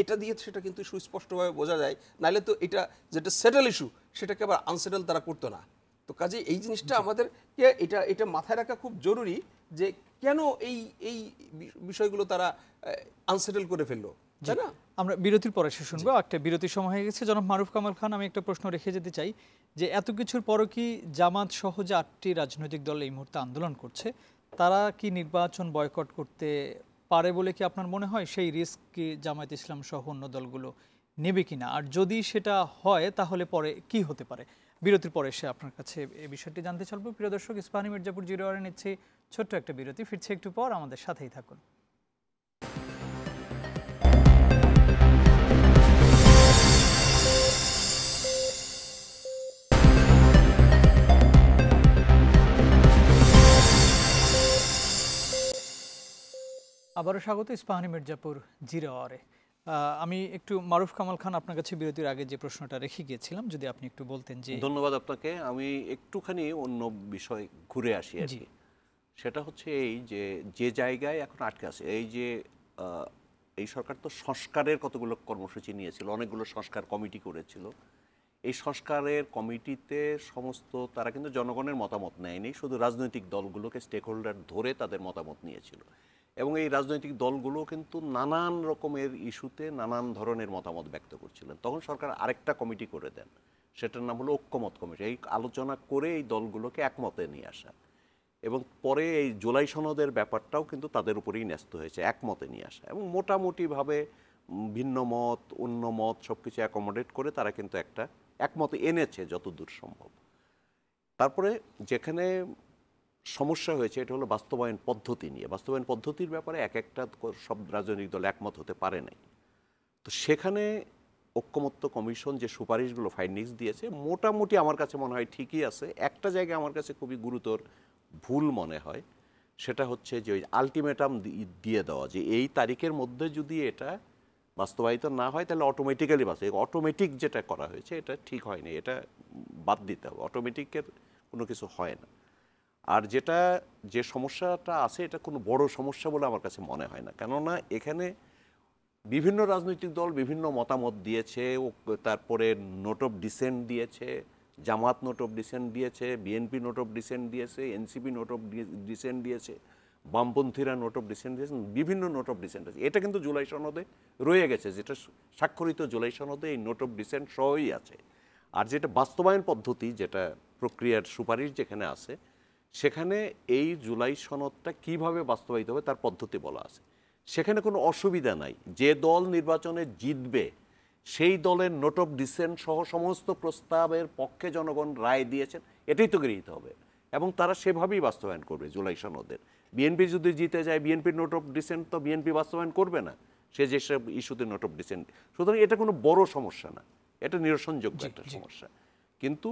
এটা দিয়ে সেটা কিন্তু সুস্পষ্টভাবে বোঝা যায়, নাহলে তো এটা যেটা সেটেল ইস্যু সেটাকে আবার আনসেটেল তারা করতো না। তো কাজে এই জিনিসটা আমাদেরকে এটা মাথায় রাখা খুব জরুরি, যে কেন এই বিষয়গুলো তারা আনসেটেল করে ফেললো, তাই না? আমরা বিরতির পরে শেষ শুনবো। একটা বিরতির সময় হয়ে গেছে। জনাব মারুফ কামাল খান, আমি একটা প্রশ্ন রেখে যেতে চাই যে এত কিছুর পরও কি জামাত সহ যে 8টি রাজনৈতিক দল এই মুহূর্তে আন্দোলন করছে, তারা কি নির্বাচন বয়কট করতে পারে বলে কি আপনার মনে হয়? সেই রিস্ক কি জামায়াত ইসলাম সহ অন্য দলগুলো নেবে কিনা? আর যদি সেটা হয় তাহলে পরে কি হতে পারে? বিরতির পরে এসে আপনার কাছে এই বিষয়টি জানতে চাইবো। প্রিয় দর্শক, ইস্পাহানী মির্জাপুর জিরো আওয়ারে নিচ্ছি ছোট্ট একটা বিরতি, ফিরছে একটু পর, আমাদের সাথেই থাকুন। আবারও স্বাগত ইস্পাহানী মির্জাপুর জিরো আওয়ারে। আমি একটু মারুফ কামাল খান, আপনার কাছে বিরতির আগে যে প্রশ্নটা রেখে গিয়েছিলাম, যদি আপনি একটু বলতেন। যে ধন্যবাদ আপনাকে। আমি একটুখানি অন্য বিষয় ঘুরে আসি আর কি। সেটা হচ্ছে এই যে জায়গায় এখন আটকে আছে, এই যে এই সরকার তো সংস্কারের কতগুলো কর্মসূচি নিয়েছিল, অনেকগুলো সংস্কার কমিটি করেছিল। এই সংস্কারের কমিটিতে সমস্ত তারা কিন্তু জনগণের মতামত নেয়নি, শুধু রাজনৈতিক দলগুলোকে স্টেক হোল্ডার ধরে তাদের মতামত নিয়েছিল। এবং এই রাজনৈতিক দলগুলো কিন্তু নানান রকমের ইস্যুতে নানান ধরনের মতামত ব্যক্ত করছিলেন। তখন সরকার আরেকটা কমিটি করে দেন, সেটার নাম হলো ঐক্যমত কমিটি। এই আলোচনা করে এই দলগুলোকে একমতে নিয়ে আসা, এবং পরে এই জুলাই সনদের ব্যাপারটাও কিন্তু তাদের উপরেই ন্যস্ত হয়েছে, একমতে নিয়ে আসা। এবং মোটামুটিভাবে ভিন্ন মত, অন্য মত সব কিছু অ্যাকোমোডেট করে তারা কিন্তু একটা একমতে এনেছে যতদূর সম্ভব। তারপরে যেখানে সমস্যা হয়েছে এটা হলো বাস্তবায়ন পদ্ধতি নিয়ে। বাস্তবায়ন পদ্ধতির ব্যাপারে একটা সব রাজনৈতিক দল একমত হতে পারে নাই। তো সেখানে ঐক্যমত্য কমিশন যে সুপারিশগুলো ফাইন্ডিংস দিয়েছে, মোটামুটি আমার কাছে মনে হয় ঠিকই আছে। একটা জায়গায় আমার কাছে খুবই গুরুতর ভুল মনে হয়, সেটা হচ্ছে যে ওই আলটিমেটাম দিয়ে দেওয়া, যে এই তারিখের মধ্যে যদি এটা বাস্তবায়িত না হয় তাহলে অটোমেটিক্যালি অটোমেটিক যেটা করা হয়েছে এটা ঠিক হয়নি, এটা বাদ দিতে হবে। অটোমেটিকের কোনো কিছু হয় না। আর যে সমস্যাটা আছে এটা কোনো বড় সমস্যা বলে আমার কাছে মনে হয় না, কেননা এখানে বিভিন্ন রাজনৈতিক দল বিভিন্ন মতামত দিয়েছে। তারপরে নোট অফ ডিসেন্ট দিয়েছে, জামাত নোট অফ ডিসেন্ট দিয়েছে, বিএনপি নোট অফ ডিসেন্ট দিয়েছে, এনসিপি নোট অফ ডিসেন্ট দিয়েছে, বামপন্থীরা নোট অফ ডিসেন্ট দিয়েছেন, বিভিন্ন নোট অফ ডিসেন্ট আছে। এটা কিন্তু জুলাই সনদে রয়ে গেছে, যেটা স্বাক্ষরিত জুলাই সনদে এই নোট অফ ডিসেন্ট সহই আছে। আর যেটা বাস্তবায়ন পদ্ধতি, যেটা প্রক্রিয়ার সুপারিশ যেখানে আছে, সেখানে এই জুলাই সনদটা কিভাবে বাস্তবায়িত হবে তার পদ্ধতি বলা আছে। সেখানে কোনো অসুবিধা নাই, যে দল নির্বাচনে জিতবে সেই দলের নোট অফ ডিসেন্ট সহ সমস্ত প্রস্তাবের পক্ষে জনগণ রায় দিয়েছেন, এটাই তো গৃহীত হবে এবং তারা সেভাবেই বাস্তবায়ন করবে জুলাই সনদের। বিএনপি যদি জিতে যায়, বিএনপির নোট অফ ডিসেন্ট তো বিএনপি বাস্তবায়ন করবে না, সে যেসব ইস্যুতে নোট অফ ডিসেন্ট। সুতরাং এটা কোনো বড় সমস্যা না, এটা নিরসনযোগ্য একটা সমস্যা। কিন্তু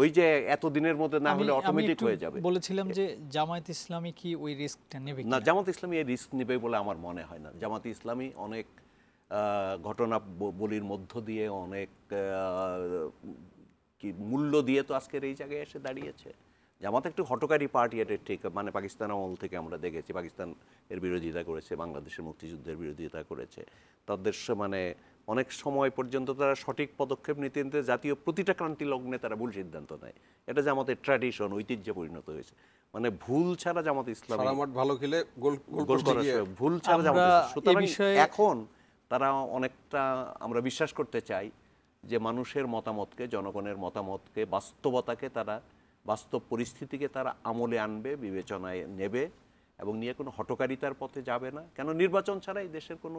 ওই যে এতদিনের মধ্যে না হলে অটোমেটিক হয়ে যাবে। বলেছিলাম যে জামায়াত ইসলামী কি ওই রিস্কটা নেবে না, জামাত ইসলামী এই রিস্ক নেবে বলে আমার মনে হয় না। জামাত ইসলামী অনেক ঘটনা বলির মধ্য দিয়ে, অনেক কি মূল্য দিয়ে তো আজকের এই জায়গায় এসে দাঁড়িয়েছে। জামাত একটু হটকারী পার্টি, এটা ঠিক, মানে পাকিস্তান আমল থেকে আমরা দেখেছি পাকিস্তান এর বিরোধিতা করেছে, বাংলাদেশের মুক্তিযুদ্ধের বিরোধিতা করেছে। তাদের মানে অনেক সময় পর্যন্ত তারা সঠিক পদক্ষেপ নিতে নিতে জাতীয় প্রতিটা ক্রান্তি লগ্নে তারা ভুল সিদ্ধান্ত নেয়। এটা জামাতের ট্র্যাডিশন, ঐতিহ্যে পরিণত হয়েছে। মানে ভুল ছাড়া জামাত ইসলাম ভালো খেলে গোল ভুল ছাড়া জামাত। সুতরাং এখন তারা অনেকটা আমরা বিশ্বাস করতে চাই যে মানুষের মতামতকে, জনগণের মতামতকে, বাস্তবতাকে তারা, বাস্তব পরিস্থিতিকে তারা আমলে আনবে, বিবেচনায় নেবে এবং নিয়ে কোনো হটকারিতার পথে যাবে না। কেন নির্বাচন ছাড়াই দেশের কোনো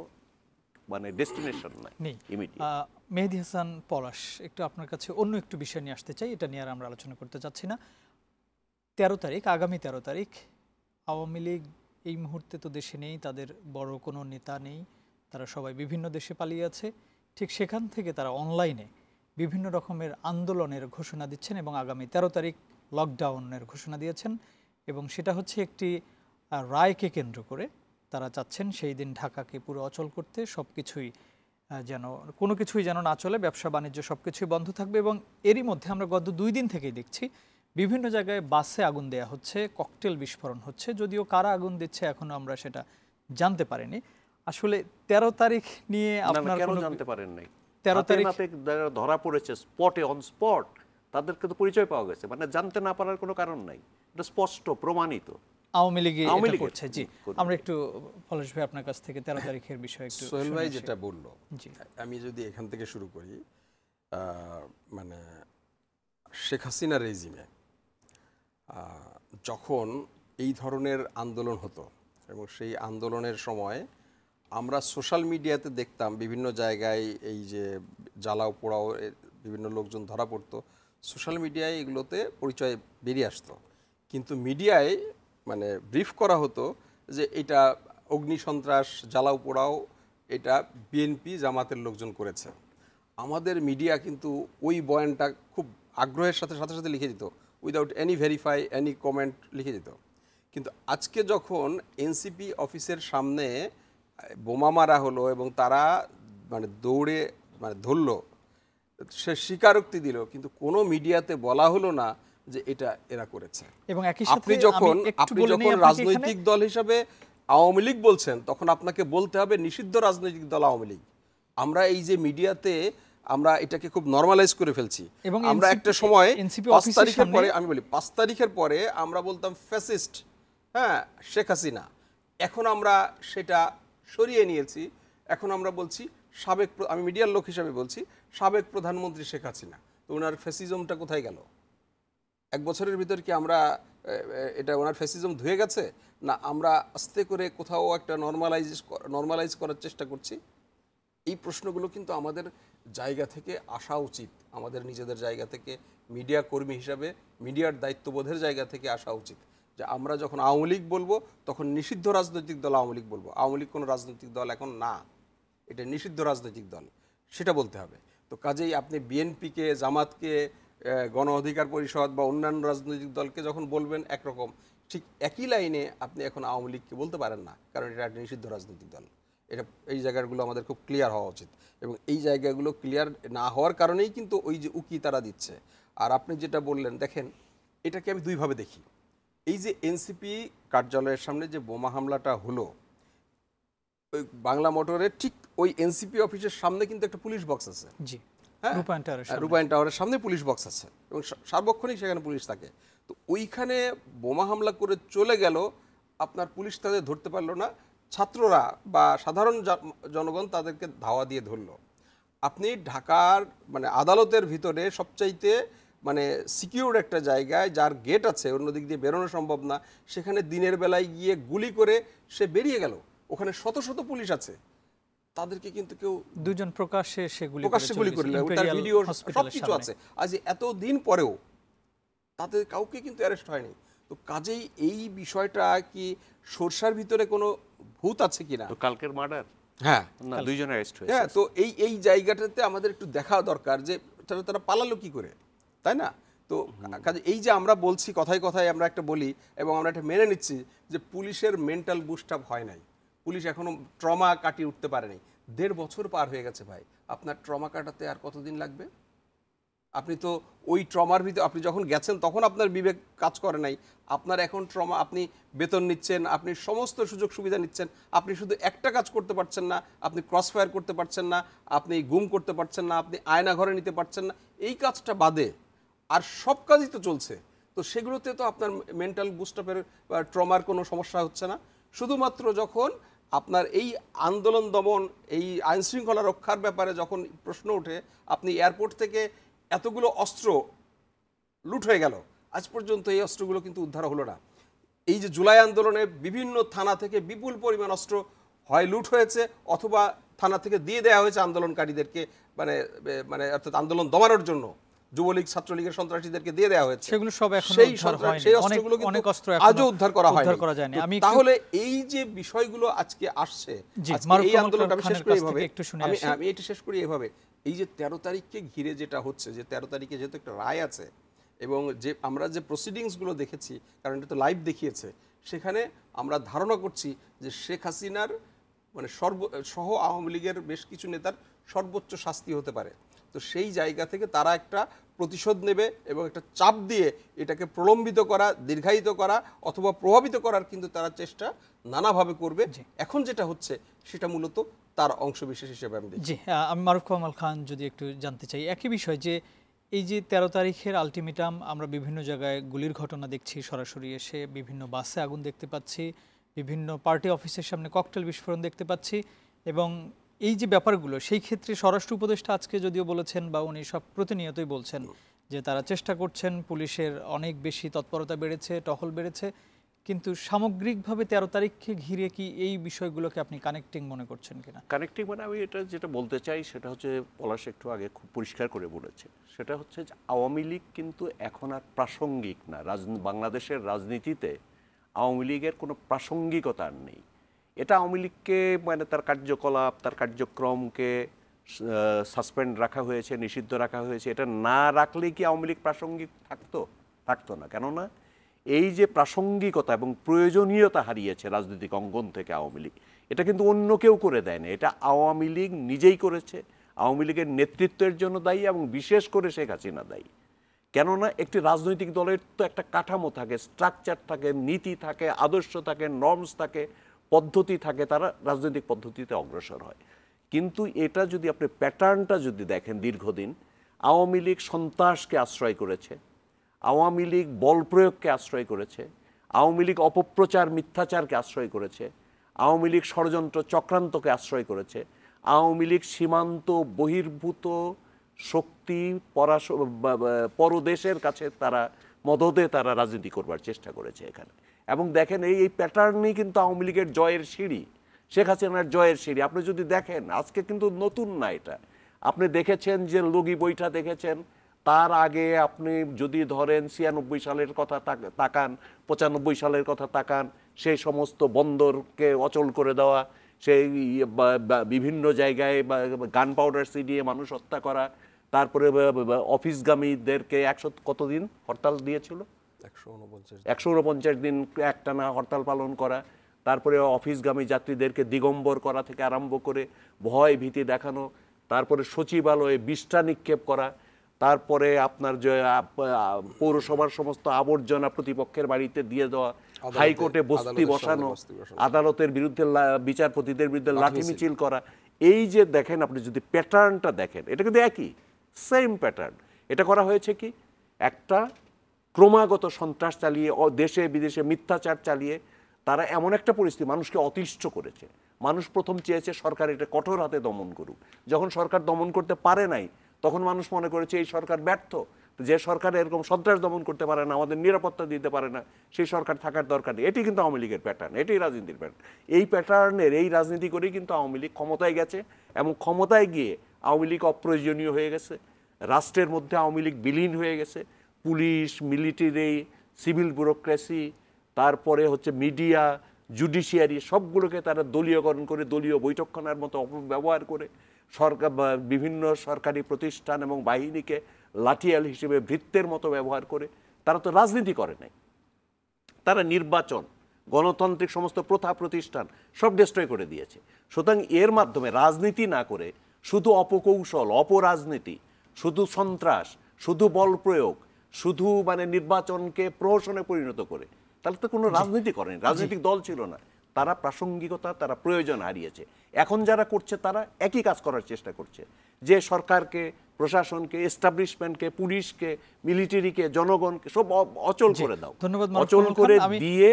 মানে ডেস্টিনেশন নেই ইমিডিয়েট। মেহেদী হাসান পলাশ, একটু আপনার কাছে অন্য একটু বিষয় নিয়ে আসতে চাই, এটা নিয়ে আর আমরা আলোচনা করতে চাচ্ছি না। 13 তারিখ, আগামী 13 তারিখ আওয়ামী লীগ এই মুহূর্তে তো দেশে নেই, তাদের বড় কোনো নেতা নেই, তারা সবাই বিভিন্ন দেশে পালিয়ে আছে। ঠিক সেখান থেকে তারা অনলাইনে বিভিন্ন রকমের আন্দোলনের ঘোষণা দিচ্ছেন এবং আগামী 13 তারিখ লকডাউনের ঘোষণা দিয়েছেন। এবং সেটা হচ্ছে একটি রায়কে কেন্দ্র করে তারা চাচ্ছেন সেই দিন ঢাকাকে পুরো অচল করতে, সব কিছুই যেন, কোনো কিছুই যেন না চলে, ব্যবসা বাণিজ্য সব কিছুই বন্ধ থাকবে। এবং এরই মধ্যে আমরা গত 2 দিন থেকেই দেখছি বিভিন্ন জায়গায় বাসে আগুন দেয়া হচ্ছে, ককটেল বিস্ফোরণ হচ্ছে। যদিও কারা আগুন দিচ্ছে এখনো আমরা সেটা জানতে পারিনি। আসলে 13 তারিখ নিয়ে আপনারা কেন জানতে পারেন নাই? 13 তারিখ ধরা পড়েছে স্পটে, অন স্পট, তাদেরকে তো পরিচয় পাওয়া গেছে, মানে জানতে না পারার কোনো কারণ নাই, এটা স্পষ্ট প্রমাণিত আওয়ামী লীগ করছে। জি, আমরা একটু পলাশ ভাই আপনার কাছ থেকে 13 তারিখের বিষয়ে একটু সোহেল ভাই যেটা বলল, আমি যদি এখান থেকে শুরু করি, মানে শেখ হাসিনা রেজিমে যখন এই ধরনের আন্দোলন হতো এবং সেই আন্দোলনের সময় আমরা সোশ্যাল মিডিয়াতে দেখতাম বিভিন্ন জায়গায় এই যে জ্বালাও পোড়াও বিভিন্ন লোকজন ধরা পড়তো, সোশ্যাল মিডিয়ায় এগুলোতে পরিচয় বেরিয়ে আসতো। কিন্তু মিডিয়ায় মানে ব্রিফ করা হতো যে এটা অগ্নিসন্ত্রাস, জ্বালাও পোড়াও এটা বিএনপি জামাতের লোকজন করেছে। আমাদের মিডিয়া কিন্তু ওই বয়ানটা খুব আগ্রহের সাথে সাথে লিখে দিত, without any verify, any comment লিখে দিত। কিন্তু আজকে যখন এনসিপি অফিসের সামনে বোমা মারা হলো এবং তারা মানে দৌড়ে মানে ধরলো, সে স্বীকারোক্তি দিল, কিন্তু কোনো মিডিয়াতে বলা হলো না যে এটা এরা করেছে। এবং আপনি যখন রাজনৈতিক দল হিসাবে আওয়ামী লীগ বলছেন, তখন আপনাকে বলতে হবে নিষিদ্ধ রাজনৈতিক দল আওয়ামী লীগ। আমরা এই যে মিডিয়াতে আমরা এটাকে খুব নরমালাইজ করে ফেলছি। আমরা একটা সময় 5 তারিখের পরে, আমি বলি 5 তারিখের পরে আমরা বলতাম ফ্যাসিস্ট, হ্যাঁ, শেখ হাসিনা। এখন আমরা সেটা সরিয়ে নিয়েছি, এখন আমরা বলছি সাবেক, আমি মিডিয়ার লোক হিসাবে বলছি সাবেক প্রধানমন্ত্রী শেখ হাসিনা। তো ওনার ফ্যাসিজমটা কোথায় গেল? 1 বছরের ভিতর কি আমরা এটা ওনার ফ্যাসিজম ধুয়ে গেছে? না, আমরা আস্তে করে কোথাও একটা নর্মালাইজ করার চেষ্টা করছি। এই প্রশ্নগুলো কিন্তু আমাদের জায়গা থেকে আসা উচিত, আমাদের নিজেদের জায়গা থেকে, মিডিয়া কর্মী হিসাবে মিডিয়ার দায়িত্ববোধের জায়গা থেকে আসা উচিত যে আমরা যখন আওয়ামী লীগ বলবো তখন নিষিদ্ধ রাজনৈতিক দল আওয়ামী লীগ বলবো। আওয়ামী লীগ কোনো রাজনৈতিক দল এখন না, এটা নিষিদ্ধ রাজনৈতিক দল, সেটা বলতে হবে। তো কাজেই আপনি বিএনপিকে, জামাতকে, গণ অধিকার পরিষদ বা অন্যান্য রাজনৈতিক দলকে যখন বলবেন একরকম, ঠিক একই লাইনে আপনি এখন আওয়ামী লীগকে বলতে পারেন না, কারণ এটা একটা নিষিদ্ধ রাজনৈতিক দল। এটা এই জায়গাগুলো আমাদের খুব ক্লিয়ার হওয়া উচিত এবং এই জায়গাগুলো ক্লিয়ার না হওয়ার কারণেই কিন্তু ওই যে উকি তারা দিচ্ছে। আর আপনি যেটা বললেন, দেখেন এটাকে আমি দুইভাবে দেখি। এই যে এনসিপি কার্যালয়ের সামনে যে বোমা হামলাটা হলো, ওই বাংলা মোটরের ঠিক ওই এনসিপি অফিসের সামনে কিন্তু একটা পুলিশ বক্স আছে। জি, হ্যাঁ, রূপায়ণ টাওয়ারের সামনে পুলিশ বক্স আছে এবং সার্বক্ষণিক সেখানে পুলিশ থাকে। তো ওইখানে বোমা হামলা করে চলে গেল, আপনার পুলিশ তাদের ধরতে পারলো না, ছাত্ররা বা সাধারণ জনগণ তাদেরকে ধাওয়া দিয়ে ধরলো। আপনি ঢাকার মানে আদালতের ভিতরে সবচাইতে মানে সিকিউর একটা জায়গায়, যার গেট আছে, অন্য দিক দিয়ে বেরোনো সম্ভব না, সেখানে দিনের বেলায় গিয়ে গুলি করে সে বেরিয়ে গেল। ওখানে শত শত পুলিশ আছে, তাদেরকে কিন্তু কেউ, দুজন প্রকাশ্যে গুলি করলো, তার ভিডিও সবকিছু আছে। আজ এত দিন পরেও তাদের কাউকে কিন্তু অ্যারেস্ট হয়নি। তো কাজেই এই বিষয়টা কি সরষার ভিতরে কোনো ভূত আছে কিনা? তো কালকের মার্ডার, হ্যাঁ না, দুইজন অ্যারেস্ট হয়েছে। হ্যাঁ, তো এই জায়গাটাতে আমাদের একটু দেখা দরকার যে তারা পালালো কি করে, তাই না? তো কাজে এই যে আমরা বলছি কথায় কথায় আমরা একটা বলি এবং আমরা একটা মেনে নিচ্ছি যে পুলিশের মেন্টাল বুস্ট আপ হয় নাই, পুলিশ এখনো ট্রমা কাটিয়ে উঠতে পারেনি। 1.5 বছর পার হয়ে গেছে ভাই, আপনার ট্রমা কাটাতে আর কতদিন লাগবে? আপনি তো ওই ট্রমার ভিতরে আপনি যখন গেছেন তখন আপনার বিবেক কাজ করে নাই, আপনার এখন ট্রমা, আপনি বেতন নিচ্ছেন, আপনি সমস্ত সুযোগ সুবিধা নিচ্ছেন, আপনি শুধু একটা কাজ করতে পারছেন না, আপনি ক্রস ফায়ার করতে পারছেন না, আপনি গুম করতে পারছেন না, আপনি আয়না ঘরে নিতে পারছেন না, এই কাজটা বাদে আর সব কাজই তো চলছে। তো সেগুলোতে তো আপনার মেন্টাল বুস্টআপের বা ট্রমার কোনো সমস্যা হচ্ছে না। শুধুমাত্র যখন আপনার এই আন্দোলন দমন, এই আইনশৃঙ্খলা রক্ষার ব্যাপারে যখন প্রশ্ন ওঠে, আপনি এয়ারপোর্ট থেকে এতগুলো অস্ত্র লুট হয়ে গেল, আজ পর্যন্ত এই অস্ত্রগুলো কিন্তু উদ্ধার হলো না। এই যে জুলাই আন্দোলনে বিভিন্ন থানা থেকে বিপুল পরিমাণ অস্ত্র হয় লুট হয়েছে অথবা থানা থেকে দিয়ে দেওয়া হয়েছে আন্দোলনকারীদেরকে, মানে মানে অর্থাৎ আন্দোলন দমানোর জন্য যুবলীগ ছাত্রলীগের সন্ত্রাসীদেরকে দিয়ে দেওয়া হয়েছে। সেগুলো সব এখনো সেই উদ্ধার হয়নি, সেই অস্ত্রগুলো কিন্তু অনেক অস্ত্র আজও উদ্ধার করা যায়নি। হয়নি। তাহলে এই যে বিষয়গুলো আজকে আসছে, এই আন্দোলনটা আমি শেষ করি এইভাবে, আমি এটা শেষ করি এইভাবে, এই যে 13 তারিখকে ঘিরে যেটা হচ্ছে, যে 13 তারিখে যেহেতু একটা রায় আছে এবং যে আমরা যে প্রসিডিংসগুলো দেখেছি, কারণ এটা তো লাইভ দেখিয়েছে, সেখানে আমরা ধারণা করছি যে শেখ হাসিনার মানে সহ আওয়ামী লীগের বেশ কিছু নেতার সর্বোচ্চ শাস্তি হতে পারে। তো সেই জায়গা থেকে তারা একটা প্রতিশোধ নেবে এবং একটা চাপ দিয়ে এটাকে প্রলম্বিত করা, দীর্ঘায়িত করা অথবা প্রভাবিত করার কিন্তু তারা চেষ্টা নানাভাবে করবে। এখন যেটা হচ্ছে সেটা মূলত তার অংশবিশেষ হিসেবে আমি দেখি। জি, আমি মারুফ কামাল খান যদি একটু জানতে চাই একই বিষয়, যে এই যে 13 তারিখের আলটিমেটাম, আমরা বিভিন্ন জায়গায় গুলির ঘটনা দেখছি, সরাসরি এসে বিভিন্ন বাসে আগুন দেখতে পাচ্ছি, বিভিন্ন পার্টি অফিসের সামনে ককটেল বিস্ফোরণ দেখতে পাচ্ছি, এবং এই যে ব্যাপারগুলো, সেই ক্ষেত্রে স্বরাষ্ট্র উপদেষ্টা আজকে যদিও বলেছেন বা উনি সব প্রতিনিয়তই বলছেন যে তারা চেষ্টা করছেন, পুলিশের অনেক বেশি তৎপরতা বেড়েছে, টহল বেড়েছে, কিন্তু সামগ্রিকভাবে 13 তারিখকে ঘিরে কি এই বিষয়গুলোকে আপনি কানেক্টিং মনে করছেন কিনা? কানেক্টিং মানে আমি এটা যেটা বলতে চাই সেটা হচ্ছে, পলাশ একটু আগে খুব পরিষ্কার করে বলেছে, সেটা হচ্ছে যে আওয়ামী লীগ কিন্তু এখন আর প্রাসঙ্গিক না। বাংলাদেশের রাজনীতিতে আওয়ামী লীগের কোনো প্রাসঙ্গিকতা আর নেই। এটা আওয়ামী লীগকে মানে তার কার্যকলাপ, তার কার্যক্রমকে সাসপেন্ড রাখা হয়েছে, নিষিদ্ধ রাখা হয়েছে। এটা না রাখলে কি আওয়ামী লীগ প্রাসঙ্গিক থাকতো না। কেননা এই যে প্রাসঙ্গিকতা এবং প্রয়োজনীয়তা হারিয়েছে রাজনৈতিক অঙ্গন থেকে আওয়ামী লীগ, এটা কিন্তু অন্য কেউ করে দেয় না, এটা আওয়ামী লীগ নিজেই করেছে। আওয়ামী লীগের নেতৃত্বের জন্য দায়ী এবং বিশেষ করে শেখ হাসিনা দায়ী। কেননা একটি রাজনৈতিক দলের তো একটা কাঠামো থাকে, স্ট্রাকচার থাকে, নীতি থাকে, আদর্শ থাকে, নর্মস থাকে, পদ্ধতি থাকে, তারা রাজনৈতিক পদ্ধতিতে অগ্রসর হয়। কিন্তু এটা যদি আপনি প্যাটার্নটা যদি দেখেন, দীর্ঘদিন আওয়ামী লীগ সন্ত্রাসকে আশ্রয় করেছে, আওয়ামী লীগ বল প্রয়োগকে আশ্রয় করেছে, আওয়ামী লীগ অপপ্রচার মিথ্যাচারকে আশ্রয় করেছে, আওয়ামী লীগ ষড়যন্ত্র চক্রান্তকে আশ্রয় করেছে, আওয়ামী লীগ সীমান্ত বহির্ভূত শক্তি পরদেশের কাছে তারা মদদে তারা রাজনীতি করবার চেষ্টা করেছে এখানে। এবং দেখেন এই প্যাটার্নই কিন্তু আওয়ামী লীগের জয়ের সিঁড়ি, শেখ হাসিনার জয়ের সিঁড়ি। আপনি যদি দেখেন আজকে কিন্তু নতুন না এটা, আপনি দেখেছেন যে লগি বইটা দেখেছেন, তার আগে আপনি যদি ধরেন 96 সালের কথা তাকান, 95 সালের কথা তাকান, সেই সমস্ত বন্দরকে অচল করে দেওয়া, সেই বিভিন্ন জায়গায় গান পাউডার ছিটিয়ে মানুষ হত্যা করা, তারপরে অফিসগামীদেরকে 100 কতদিন হরতাল দিয়েছিল, 149 দিন একটানা হরতাল পালন করা, তারপরে অফিসগামী যাত্রীদেরকে দিগম্বর করা থেকে আরম্ভ করে ভয় ভীতি দেখানো, তারপরে সচিবালয়ে বিষ্ঠা নিক্ষেপ করা, তারপরে আপনার যে পৌরসভার সমস্ত আবর্জনা প্রতিপক্ষের বাড়িতে দিয়ে দেওয়া, হাইকোর্টে বস্তি বসানো, আদালতের বিরুদ্ধে বিচারপতিদের বিরুদ্ধে লাঠি মিছিল করা। এই যে দেখেন আপনি যদি প্যাটার্নটা দেখেন, এটা কিন্তু একই সেম প্যাটার্ন। এটা করা হয়েছে কি, একটা ক্রমাগত সন্ত্রাস চালিয়ে, দেশে বিদেশে মিথ্যাচার চালিয়ে তারা এমন একটা পরিস্থিতি মানুষকে অতিষ্ঠ করেছে। মানুষ প্রথম চেয়েছে সরকার এটা কঠোর হাতে দমন করুক। যখন সরকার দমন করতে পারে নাই, তখন মানুষ মনে করেছে এই সরকার ব্যর্থ। যে সরকার এরকম সন্ত্রাস দমন করতে পারে না, আমাদের নিরাপত্তা দিতে পারে না, সেই সরকার থাকার দরকার নেই। এটি কিন্তু আওয়ামী লীগের প্যাটার্ন, এটাই রাজনীতির প্যাটার্ন। এই প্যাটার্নের এই রাজনীতি করেই কিন্তু আওয়ামী লীগ ক্ষমতায় গেছে, এবং ক্ষমতায় গিয়ে আওয়ামী লীগ অপ্রয়োজনীয় হয়ে গেছে, রাষ্ট্রের মধ্যে আওয়ামী লীগ বিলীন হয়ে গেছে। পুলিশ, মিলিটারি, সিভিল ব্যুরোক্রেসি, তারপরে হচ্ছে মিডিয়া, জুডিশিয়ারি সবগুলোকে তারা দলীয়করণ করে, দলীয় বৈঠকখানার মতো অপব্যবহার করে, সরকার বিভিন্ন সরকারি প্রতিষ্ঠান এবং বাহিনীকে লাঠিয়াল হিসেবে ভৃত্যের মতো ব্যবহার করে। তারা তো রাজনীতি করে নাই, তারা নির্বাচন, গণতান্ত্রিক সমস্ত প্রথা প্রতিষ্ঠান সব ডিস্ট্রয় করে দিয়েছে। সুতরাং এর মাধ্যমে রাজনীতি না করে শুধু অপকৌশল, অপরাজনীতি, শুধু সন্ত্রাস, শুধু বল প্রয়োগ, শুধু মানে নির্বাচনকে প্রহসনে পরিণত করে, তাহলে তো কোনো রাজনীতি করেনি, রাজনৈতিক দল ছিল না। তারা প্রাসঙ্গিকতা, তারা প্রয়োজন হারিয়েছে। এখন যারা করছে তারা একই কাজ করার চেষ্টা করছে, যে সরকারকে, প্রশাসনকে, এস্টাবলিশমেন্টকে, পুলিশকে, মিলিটারিকে, জনগণকে সব অচল করে দাও। অচল করে দিয়ে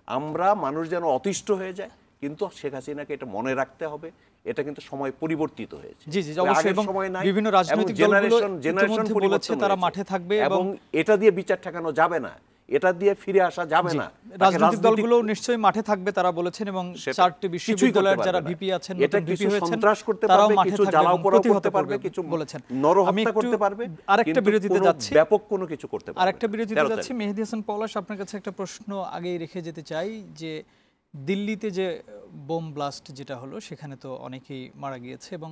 আমরা মানুষ যেন অতিষ্ঠ হয়ে যায়। কিন্তু শেখ হাসিনাকে এটা মনে রাখতে হবে, এটা কিন্তু সময় পরিবর্তিত হয়েছে। জি জি, অবশ্যই। এবং বিভিন্ন রাজনৈতিক দলগুলো জেনারেশন বলেছে তারা মাঠে থাকবে, এবং এটা দিয়ে বিচার ঠেকানো যাবে না, এটা দিয়ে ফিরে আসা যাবে না। রাজনৈতিক দলগুলো নিশ্চয়ই মাঠে থাকবে তারা বলেছেন, এবং 4টি বিশ্ববিদ্যালয়ের যারা ভিপি আছেন, এটা কিছু সন্ত্রাস করতে পারবে, কিছু জ্বালাও পোড়াও করতে পারবে, কিছু বলেছেন নরহত্যা করতে পারবে। আরেকটা বিরতিতে যাচ্ছি, ব্যাপক কোনো কিছু করতে পারবে। আরেকটা বিরতিতে যাচ্ছি। মেহেদী হাসান পলাশ, আপনার কাছে একটা প্রশ্ন আগেই রেখে যেতে চাই, যে দিল্লিতে যে বোম ব্লাস্ট যেটা হলো, সেখানে তো অনেকেই মারা গিয়েছে, এবং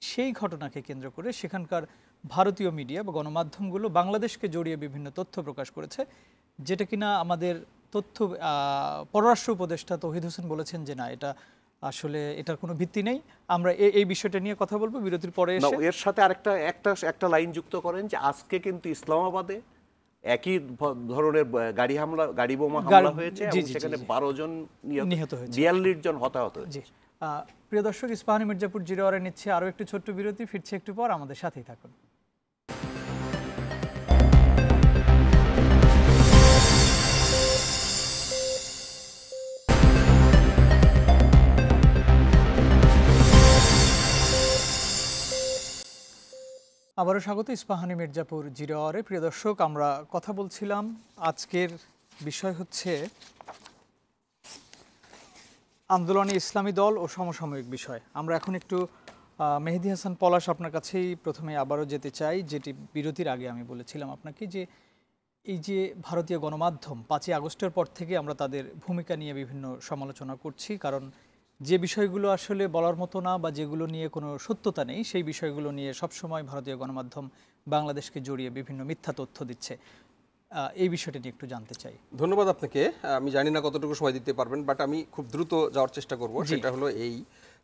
সেই ঘটনাকে কেন্দ্র করে সেখানকার ভারতীয় মিডিয়া বা গণমাধ্যমগুলো বাংলাদেশকে জড়িয়ে বিভিন্ন তথ্য প্রকাশ করেছে, যেটা কিনা আমাদের তথ্য পররাষ্ট্র উপদেষ্টা তৌহিদ হোসেন বলেছেন যে না, এটা আসলে এটার কোনো ভিত্তি নেই। আমরা এই বিষয়টা নিয়ে কথা বলবো বিরতির পরে এসে। এর সাথে একটা লাইন যুক্ত করেন যে আজকে কিন্তু ইসলামাবাদে একই ধরনের গাড়ি বোমা হামলা হয়েছে, এবং সেখানে 12 জন নিহত হয়েছে, 42 জন হতাহত হয়েছে। প্রিয় দর্শক, ইস্পাহানি মির্জাপুর জিরোয়ারে নিচ্ছে আরো একটু ছোট্ট বিরতি, ফিরছে একটু পর, আমাদের সাথেই থাকুন। আবারও স্বাগত ইস্পাহানি মির্জাপুর জিরো আওয়ারে। প্রিয় দর্শক, আমরা কথা বলছিলাম, আজকের বিষয় হচ্ছে আন্দোলনে ইসলামী দল ও সমসাময়িক বিষয়। আমরা এখন একটু মেহেদী হাসান পলাশ, আপনার কাছেই প্রথমে আবারও যেতে চাই, যেটি বিরতির আগে আমি বলেছিলাম আপনাকে, যে এই যে ভারতীয় গণমাধ্যম 5ই আগস্টের পর থেকে আমরা তাদের ভূমিকা নিয়ে বিভিন্ন সমালোচনা করছি, কারণ যে বিষয়গুলো আসলে বলার মতো না বা যেগুলো নিয়ে কোনো সত্যতা নেই, সেই বিষয়গুলো নিয়ে সবসময় ভারতীয় গণমাধ্যম বাংলাদেশকে জড়িয়ে বিভিন্ন মিথ্যা তথ্য দিচ্ছে। এই বিষয়টা নিয়ে একটু জানতে চাই। ধন্যবাদ আপনাকে। আমি জানি না কতটুকু সময় দিতে পারবেন, বাট আমি খুব দ্রুত যাওয়ার চেষ্টা করব। সেটা হলো এই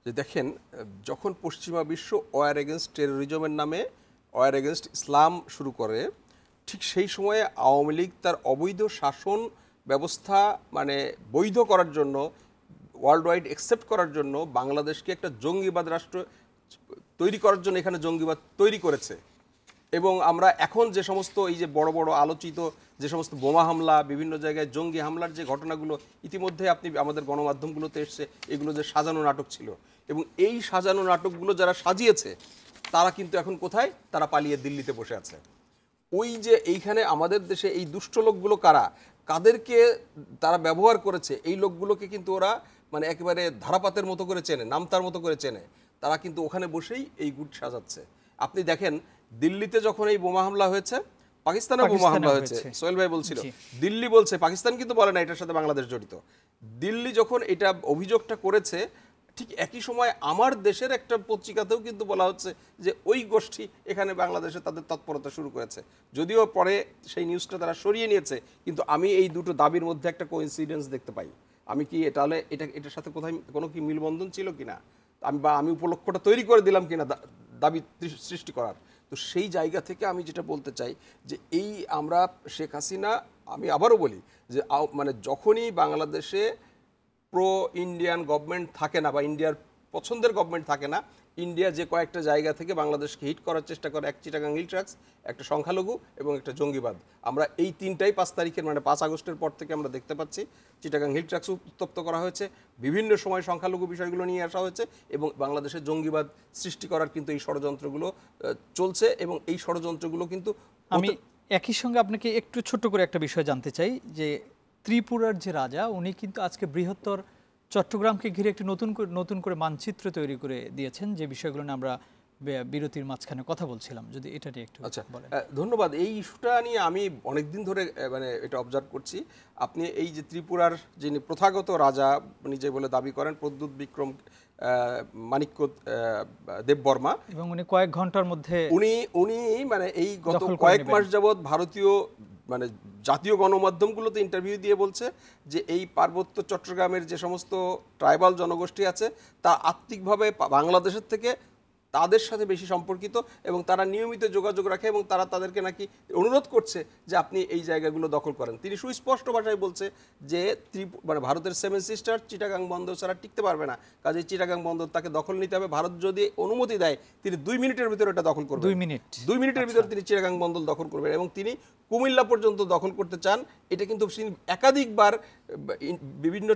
যে দেখেন, যখন পশ্চিমা বিশ্ব ওয়ার এগেনস্ট টেরোরিজমের নামে ওয়ার এগেনস্ট ইসলাম শুরু করে, ঠিক সেই সময়ে আওয়ামী লীগ তার অবৈধ শাসন ব্যবস্থা মানে বৈধ করার জন্য, ওয়ার্ল্ড ওয়াইড অ্যাকসেপ্ট করার জন্য, বাংলাদেশকে একটা জঙ্গিবাদ রাষ্ট্র তৈরি করার জন্য এখানে জঙ্গিবাদ তৈরি করেছে। এবং আমরা এখন যে সমস্ত এই যে বড় বড় আলোচিত যে সমস্ত বোমা হামলা, বিভিন্ন জায়গায় জঙ্গি হামলার যে ঘটনাগুলো ইতিমধ্যে আপনি আমাদের গণমাধ্যমগুলোতে এসছে, এগুলো যে সাজানো নাটক ছিল, এবং এই সাজানো নাটকগুলো যারা সাজিয়েছে তারা কিন্তু এখন কোথায়? তারা পালিয়ে দিল্লিতে বসে আছে। ওই যে এইখানে আমাদের দেশে এই দুষ্ট লোকগুলো কাদেরকে তারা ব্যবহার করেছে, এই লোকগুলোকে কিন্তু ওরা মানে একেবারে ধারাপাতের মতো করে চেনে, নামতার মতো করে চেনে। তারা কিন্তু ওখানে বসেই এই গুট সাজাচ্ছে। আপনি দেখেন, দিল্লিতে যখন এই বোমা হামলা হয়েছে, পাকিস্তানে বোমা হামলা হয়েছে, সোহেল ভাই বলছিল, দিল্লি বলছে, পাকিস্তান কিন্তু বলে না এটার সাথে বাংলাদেশ জড়িত। দিল্লি যখন এটা অভিযোগটা করেছে, ঠিক একই সময় আমার দেশের একটা পত্রিকাতেও কিন্তু বলা হচ্ছে যে ওই গোষ্ঠী এখানে বাংলাদেশে তাদের তৎপরতা শুরু করেছে। যদিও পরে সেই নিউজটা তারা সরিয়ে নিয়েছে, কিন্তু আমি এই দুটো দাবির মধ্যে একটা কোইন্সিডেন্স দেখতে পাই। আমি কি তাহলে এটার সাথে কোথায় কোনো কি মিলবন্ধন ছিল কিনা, আমি উপলক্ষটা তৈরি করে দিলাম কিনা দাবি সৃষ্টি করার। তো সেই জায়গা থেকে আমি যেটা বলতে চাই যে এই আমরা শেখ হাসিনা, আমি আবারও বলি যে মানে যখনই বাংলাদেশে প্রো ইন্ডিয়ান গভর্নমেন্ট থাকে না বা ইন্ডিয়ার পছন্দের গভর্নমেন্ট থাকে না, ইন্ডিয়া যে কয়েকটা জায়গা থেকে বাংলাদেশকে হিট করার চেষ্টা করে, এক চিটাগাং হিল ট্রাক্স, একটা সংখ্যালঘু এবং একটা জঙ্গিবাদ, আমরা এই তিনটাই 5 তারিখের মানে 5 আগস্টের পর থেকে আমরা দেখতে পাচ্ছি। চিটাগাং হিল ট্রাক্স উত্তপ্ত করা হয়েছে, বিভিন্ন সময় সংখ্যালঘু বিষয়গুলো নিয়ে আসা হয়েছে, এবং বাংলাদেশে জঙ্গিবাদ সৃষ্টি করার কিন্তু এই ষড়যন্ত্রগুলো চলছে, এবং এই ষড়যন্ত্রগুলো কিন্তু আমি একই সঙ্গে আপনাকে একটু ছোট করে একটা বিষয় জানতে চাই, যে ত্রিপুরার যে রাজা, উনি কিন্তু আজকে বৃহত্তর চট্টগ্রামকে ঘিরে একটি নতুন করে মানচিত্র তৈরি করে দিয়েছেন, যে বিষয়গুলো নিয়ে আমরা বিরতির মাঝখানে কথা বলছিলাম, যদি এটা নিয়ে একটু বলেন। ধন্যবাদ। এই ইস্যুটা নিয়ে আমি অনেকদিন ধরে মানে এটা অবজার্ভ করছি। আপনি এই যে ত্রিপুরার যিনি প্রথাগত রাজা নিজে বলে দাবি করেন প্রদ্যুৎ বিক্রম মাণিক্য দেববর্মা, এবং উনি কয়েক ঘন্টার মধ্যে উনি মানে এই গত কয়েক মাস যাবৎ ভারতীয় মানে জাতীয় গণমাধ্যমগুলোতে ইন্টারভিউ দিয়ে বলছে যে এই পার্বত্য চট্টগ্রামের যে সমস্ত ট্রাইবাল জনগোষ্ঠী আছে তা আত্মিকভাবে বাংলাদেশের থেকে তাদের সাথে বেশি সম্পর্কিত এবং তারা নিয়মিত যোগাযোগ রাখে এবং তারা তাদেরকে নাকি অনুরোধ করছে যে আপনি এই জায়গাগুলো দখল করেন। তিনি সুস্পষ্ট ভাষায় বলছে যে মানে ভারতের 7 সিস্টার চিটাগাং বন্দর ছাড়া টিকতে পারবে না, কাজেই চিটাগাং বন্দর তাকে দখল নিতে হবে। ভারত যদি অনুমতি দেয় তিনি 2 মিনিটের ভিতরে এটা দখল করবেন। 2 মিনিটের ভিতরে তিনি চিটাগাং বন্দর দখল করবেন এবং তিনি কুমিল্লা পর্যন্ত দখল করতে চান। এটা কিন্তু একাধিকবার বিভিন্ন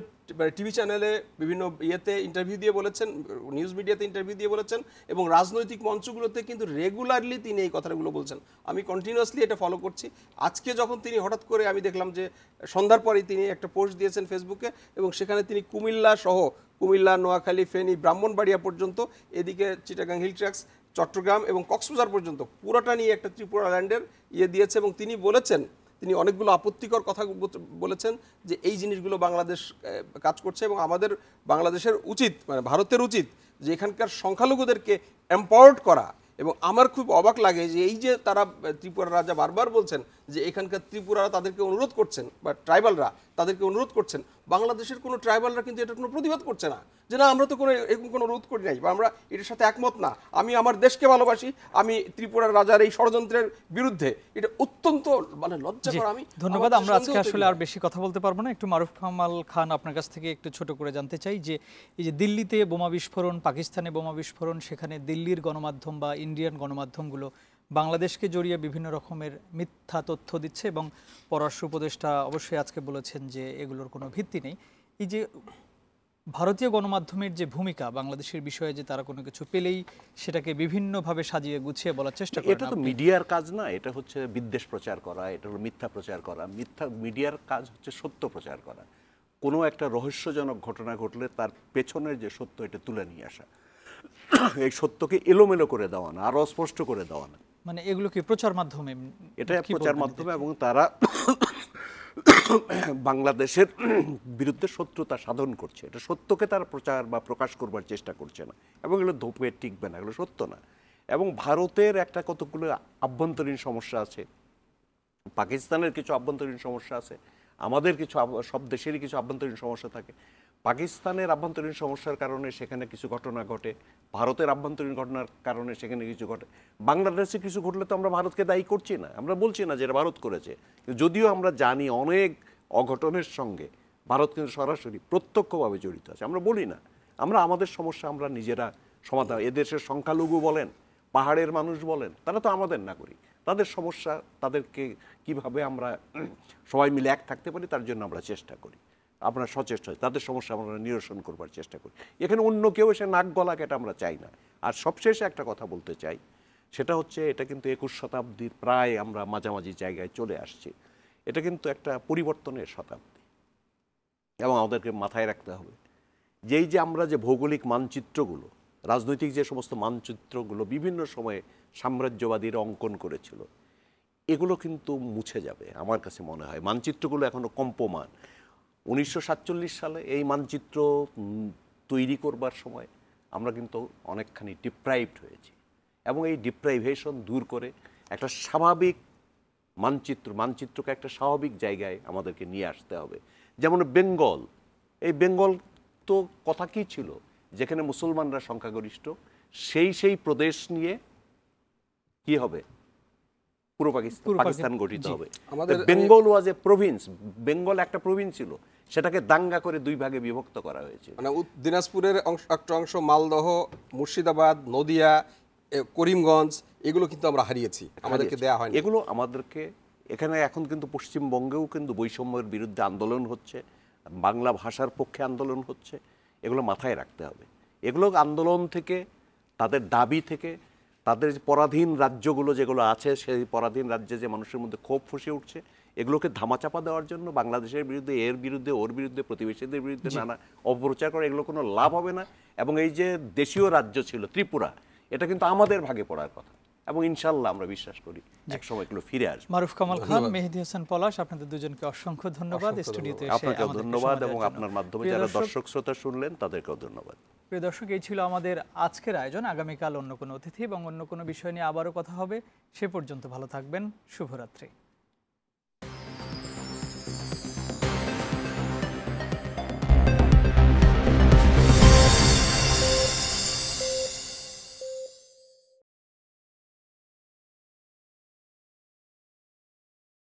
টিভি চ্যানেলে বিভিন্ন ইয়েতে ইন্টারভিউ দিয়ে বলেছেন, নিউজ মিডিয়াতে ইন্টারভিউ দিয়ে বলেছেন এবং রাজনৈতিক মঞ্চগুলোতে কিন্তু রেগুলারলি তিনি এই কথাগুলো বলছেন। আমি কন্টিনিউয়াসলি এটা ফলো করছি। আজকে যখন তিনি হঠাৎ করে আমি দেখলাম যে সন্ধ্যার পরেই তিনি একটা পোস্ট দিয়েছেন ফেসবুকে এবং সেখানে তিনি কুমিল্লা সহ কুমিল্লা, নোয়াখালী, ফেনী, ব্রাহ্মণবাড়িয়া পর্যন্ত, এদিকে চিটাগাং হিল ট্র্যাক্স, চট্টগ্রাম এবং কক্সবাজার পর্যন্ত পুরোটা নিয়ে একটা ত্রিপুরা ল্যান্ডের দিয়েছে এবং তিনি বলেছেন, তিনি অনেকগুলো আপত্তিকর কথা বলেছেন যে এই জিনিসগুলো বাংলাদেশ কাজ করছে এবং আমাদের বাংলাদেশের উচিত মানে ভারতের উচিত যে এখানকার সংখ্যালঘুদেরকে এম্পাওয়ার্ড করা। এবং আমার খুব অবাক লাগে যে এই যে তারা ত্রিপুরার রাজা বারবার বলছেন যে এখানকার ত্রিপুরারা তাদেরকে অনুরোধ করছেন বা ট্রাইবালরা তাদেরকে অনুরোধ করছেন, বাংলাদেশের কোনো ট্রাইবালরা কিন্তু এটা কোনো প্রতিবাদ করছে না যে না আমরা তো কোনো এরকম কোনো রোধ করি নাই বা আমরা এটার সাথে একমত না, আমি আমার দেশকে ভালোবাসি, আমি ত্রিপুরার রাজার এই ষড়যন্ত্রের বিরুদ্ধে। এটা অত্যন্ত মানে লজ্জাকর। আমি ধন্যবাদ। আমরা আজকে আসলে আর বেশি কথা বলতে পারবো না। একটু মারুফ কামাল খান আপনার কাছ থেকে একটু ছোট করে জানতে চাই যে এই যে দিল্লিতে বোমা বিস্ফোরণ, পাকিস্তানে বোমা বিস্ফোরণ, সেখানে দিল্লির গণমাধ্যম বা ইন্ডিয়ান গণমাধ্যমগুলো বাংলাদেশকে জড়িয়ে বিভিন্ন রকমের মিথ্যা তথ্য দিচ্ছে এবং পররাষ্ট্র উপদেষ্টা অবশ্যই আজকে বলেছেন যে এগুলোর কোনো ভিত্তি নেই। এই যে ভারতীয় গণমাধ্যমের যে ভূমিকা বাংলাদেশের বিষয়ে, যে তারা কোনো কিছু পেলেই সেটাকে বিভিন্নভাবে সাজিয়ে গুছিয়ে বলার চেষ্টা করে, এটা তো মিডিয়ার কাজ না, এটা হচ্ছে বিদ্বেষ প্রচার করা, এটা হলো মিথ্যা প্রচার করা। মিডিয়ার কাজ হচ্ছে সত্য প্রচার করা। কোনো একটা রহস্যজনক ঘটনা ঘটলে তার পেছনের যে সত্য এটা তুলে নিয়ে আসা, এই সত্যকে এলোমেলো করে দেওয়া না, আরো স্পষ্ট করে দেওয়া না। মানে এগুলো কি প্রচার মাধ্যমে? এটা প্রচার মাধ্যমে এবং তারা বাংলাদেশের বিরুদ্ধে শত্রুতা সাধন করছে। এটা সত্যকে তারা প্রচার বা প্রকাশ করবার চেষ্টা করছে না এবং এগুলো ধোপে টিকবে না, এগুলো সত্য না। এবং ভারতের একটা কতগুলো আভ্যন্তরীণ সমস্যা আছে, পাকিস্তানের কিছু আভ্যন্তরীণ সমস্যা আছে, আমাদের কিছু সব দেশেরই কিছু আভ্যন্তরীণ সমস্যা থাকে। পাকিস্তানের আভ্যন্তরীণ সমস্যার কারণে সেখানে কিছু ঘটনা ঘটে, ভারতের আভ্যন্তরীণ ঘটনার কারণে সেখানে কিছু ঘটে। বাংলাদেশে কিছু ঘটলে তো আমরা ভারতকে দায়ী করছি না, আমরা বলছি না যে এটা ভারত করেছে, যদিও আমরা জানি অনেক অঘটনের সঙ্গে ভারত কিন্তু সরাসরি প্রত্যক্ষভাবে জড়িত আছে। আমরা বলি না, আমরা আমাদের সমস্যা আমরা নিজেরা সমাধান। এদেশের সংখ্যালঘু বলেন, পাহাড়ের মানুষ বলেন, তারা তো আমাদের নাগরিক, তাদের সমস্যা তাদেরকে কিভাবে আমরা সবাই মিলে এক থাকতে পারি তার জন্য আমরা চেষ্টা করি, আমরা সচেষ্ট হই, তাদের সমস্যা আমরা নিরসন করবার চেষ্টা করি। এখানে অন্য কেউ এসে নাক গলাক এটা আমরা চাই না। আর সবশেষে একটা কথা বলতে চাই, সেটা হচ্ছে এটা কিন্তু 21 শতাব্দীর প্রায় আমরা মাঝামাঝি জায়গায় চলে আসছি। এটা কিন্তু একটা পরিবর্তনের শতাব্দী এবং আমাদেরকে মাথায় রাখতে হবে যেই যে আমরা যে ভৌগোলিক মানচিত্রগুলো, রাজনৈতিক যে সমস্ত মানচিত্রগুলো বিভিন্ন সময়ে সাম্রাজ্যবাদীরা অঙ্কন করেছিল, এগুলো কিন্তু মুছে যাবে আমার কাছে মনে হয়। মানচিত্রগুলো এখনো কম্পমান। 1947 সালে এই মানচিত্র তৈরি করবার সময় আমরা কিন্তু অনেকখানি ডিপ্রাইভড হয়েছি এবং এই ডিপ্রাইভেশন দূর করে একটা স্বাভাবিক মানচিত্রকে একটা স্বাভাবিক জায়গায় আমাদেরকে নিয়ে আসতে হবে। যেমন বেঙ্গল, এই বেঙ্গল তো কথা কি ছিল, যেখানে মুসলমানরা সংখ্যাগরিষ্ঠ, সেই প্রদেশ নিয়ে কি হবে, পুরো পাকিস্তান গঠিত হবে। বেঙ্গল ওয়াজ এ প্রভিন্স, বেঙ্গল একটা প্রভিন্স ছিল, সেটাকে দাঙ্গা করে 2 ভাগে বিভক্ত করা হয়েছে। মানে দিনাজপুরের একটা অংশ, মালদহ, মুর্শিদাবাদ, নদিয়া, করিমগঞ্জ, এগুলো কিন্তু আমরা হারিয়েছি, আমাদেরকে দেয়া হয়নি। এগুলো আমাদেরকে এখানে এখন কিন্তু পশ্চিমবঙ্গেও কিন্তু বৈষম্যের বিরুদ্ধে আন্দোলন হচ্ছে, বাংলা ভাষার পক্ষে আন্দোলন হচ্ছে, এগুলো মাথায় রাখতে হবে। এগুলো আন্দোলন থেকে, তাদের দাবি থেকে, তাদের পরাধীন রাজ্যগুলো যেগুলো আছে সেই পরাধীন রাজ্যে যে মানুষের মধ্যে ক্ষোভ ফুসে উঠছে, এগুলোকে ধামাচাপা দেওয়ার জন্য বাংলাদেশের বিরুদ্ধে, এর বিরুদ্ধে, ওর বিরুদ্ধে, প্রতিবেশীদের বিরুদ্ধে নানা অপপ্রচার করে এগুলো কোনো লাভ হবে না। এবং এই যে দেশীয় রাজ্য ছিল ত্রিপুরা, এটা কিন্তু আমাদের ভাগে পড়ার কথা, এবং ইনশাল্লাহ আমরা বিশ্বাস করি এক সময় এগুলো ফিরে আসবে। মারুফ কামাল খান, মেহেদী হাসান পলাশ, আপনাদের দুজনকে অসংখ্য ধন্যবাদ স্টুডিওতে এসে আপনাকেও আমাদেরকে ধন্যবাদ, সময় দেওয়ার এবং জন্য। আপনার মাধ্যমে প্রিয় যারা দর্শক, দর্শক শ্রোতা শুনলেন তাদেরকেও ধন্যবাদ। প্রিয় দর্শক, এই ছিল আমাদের আজকের আয়োজন। আগামীকাল অন্য কোনো অতিথি এবং অন্য কোনো বিষয় নিয়ে আবারও কথা হবে। সে পর্যন্ত ভালো থাকবেন। শুভরাত্রি।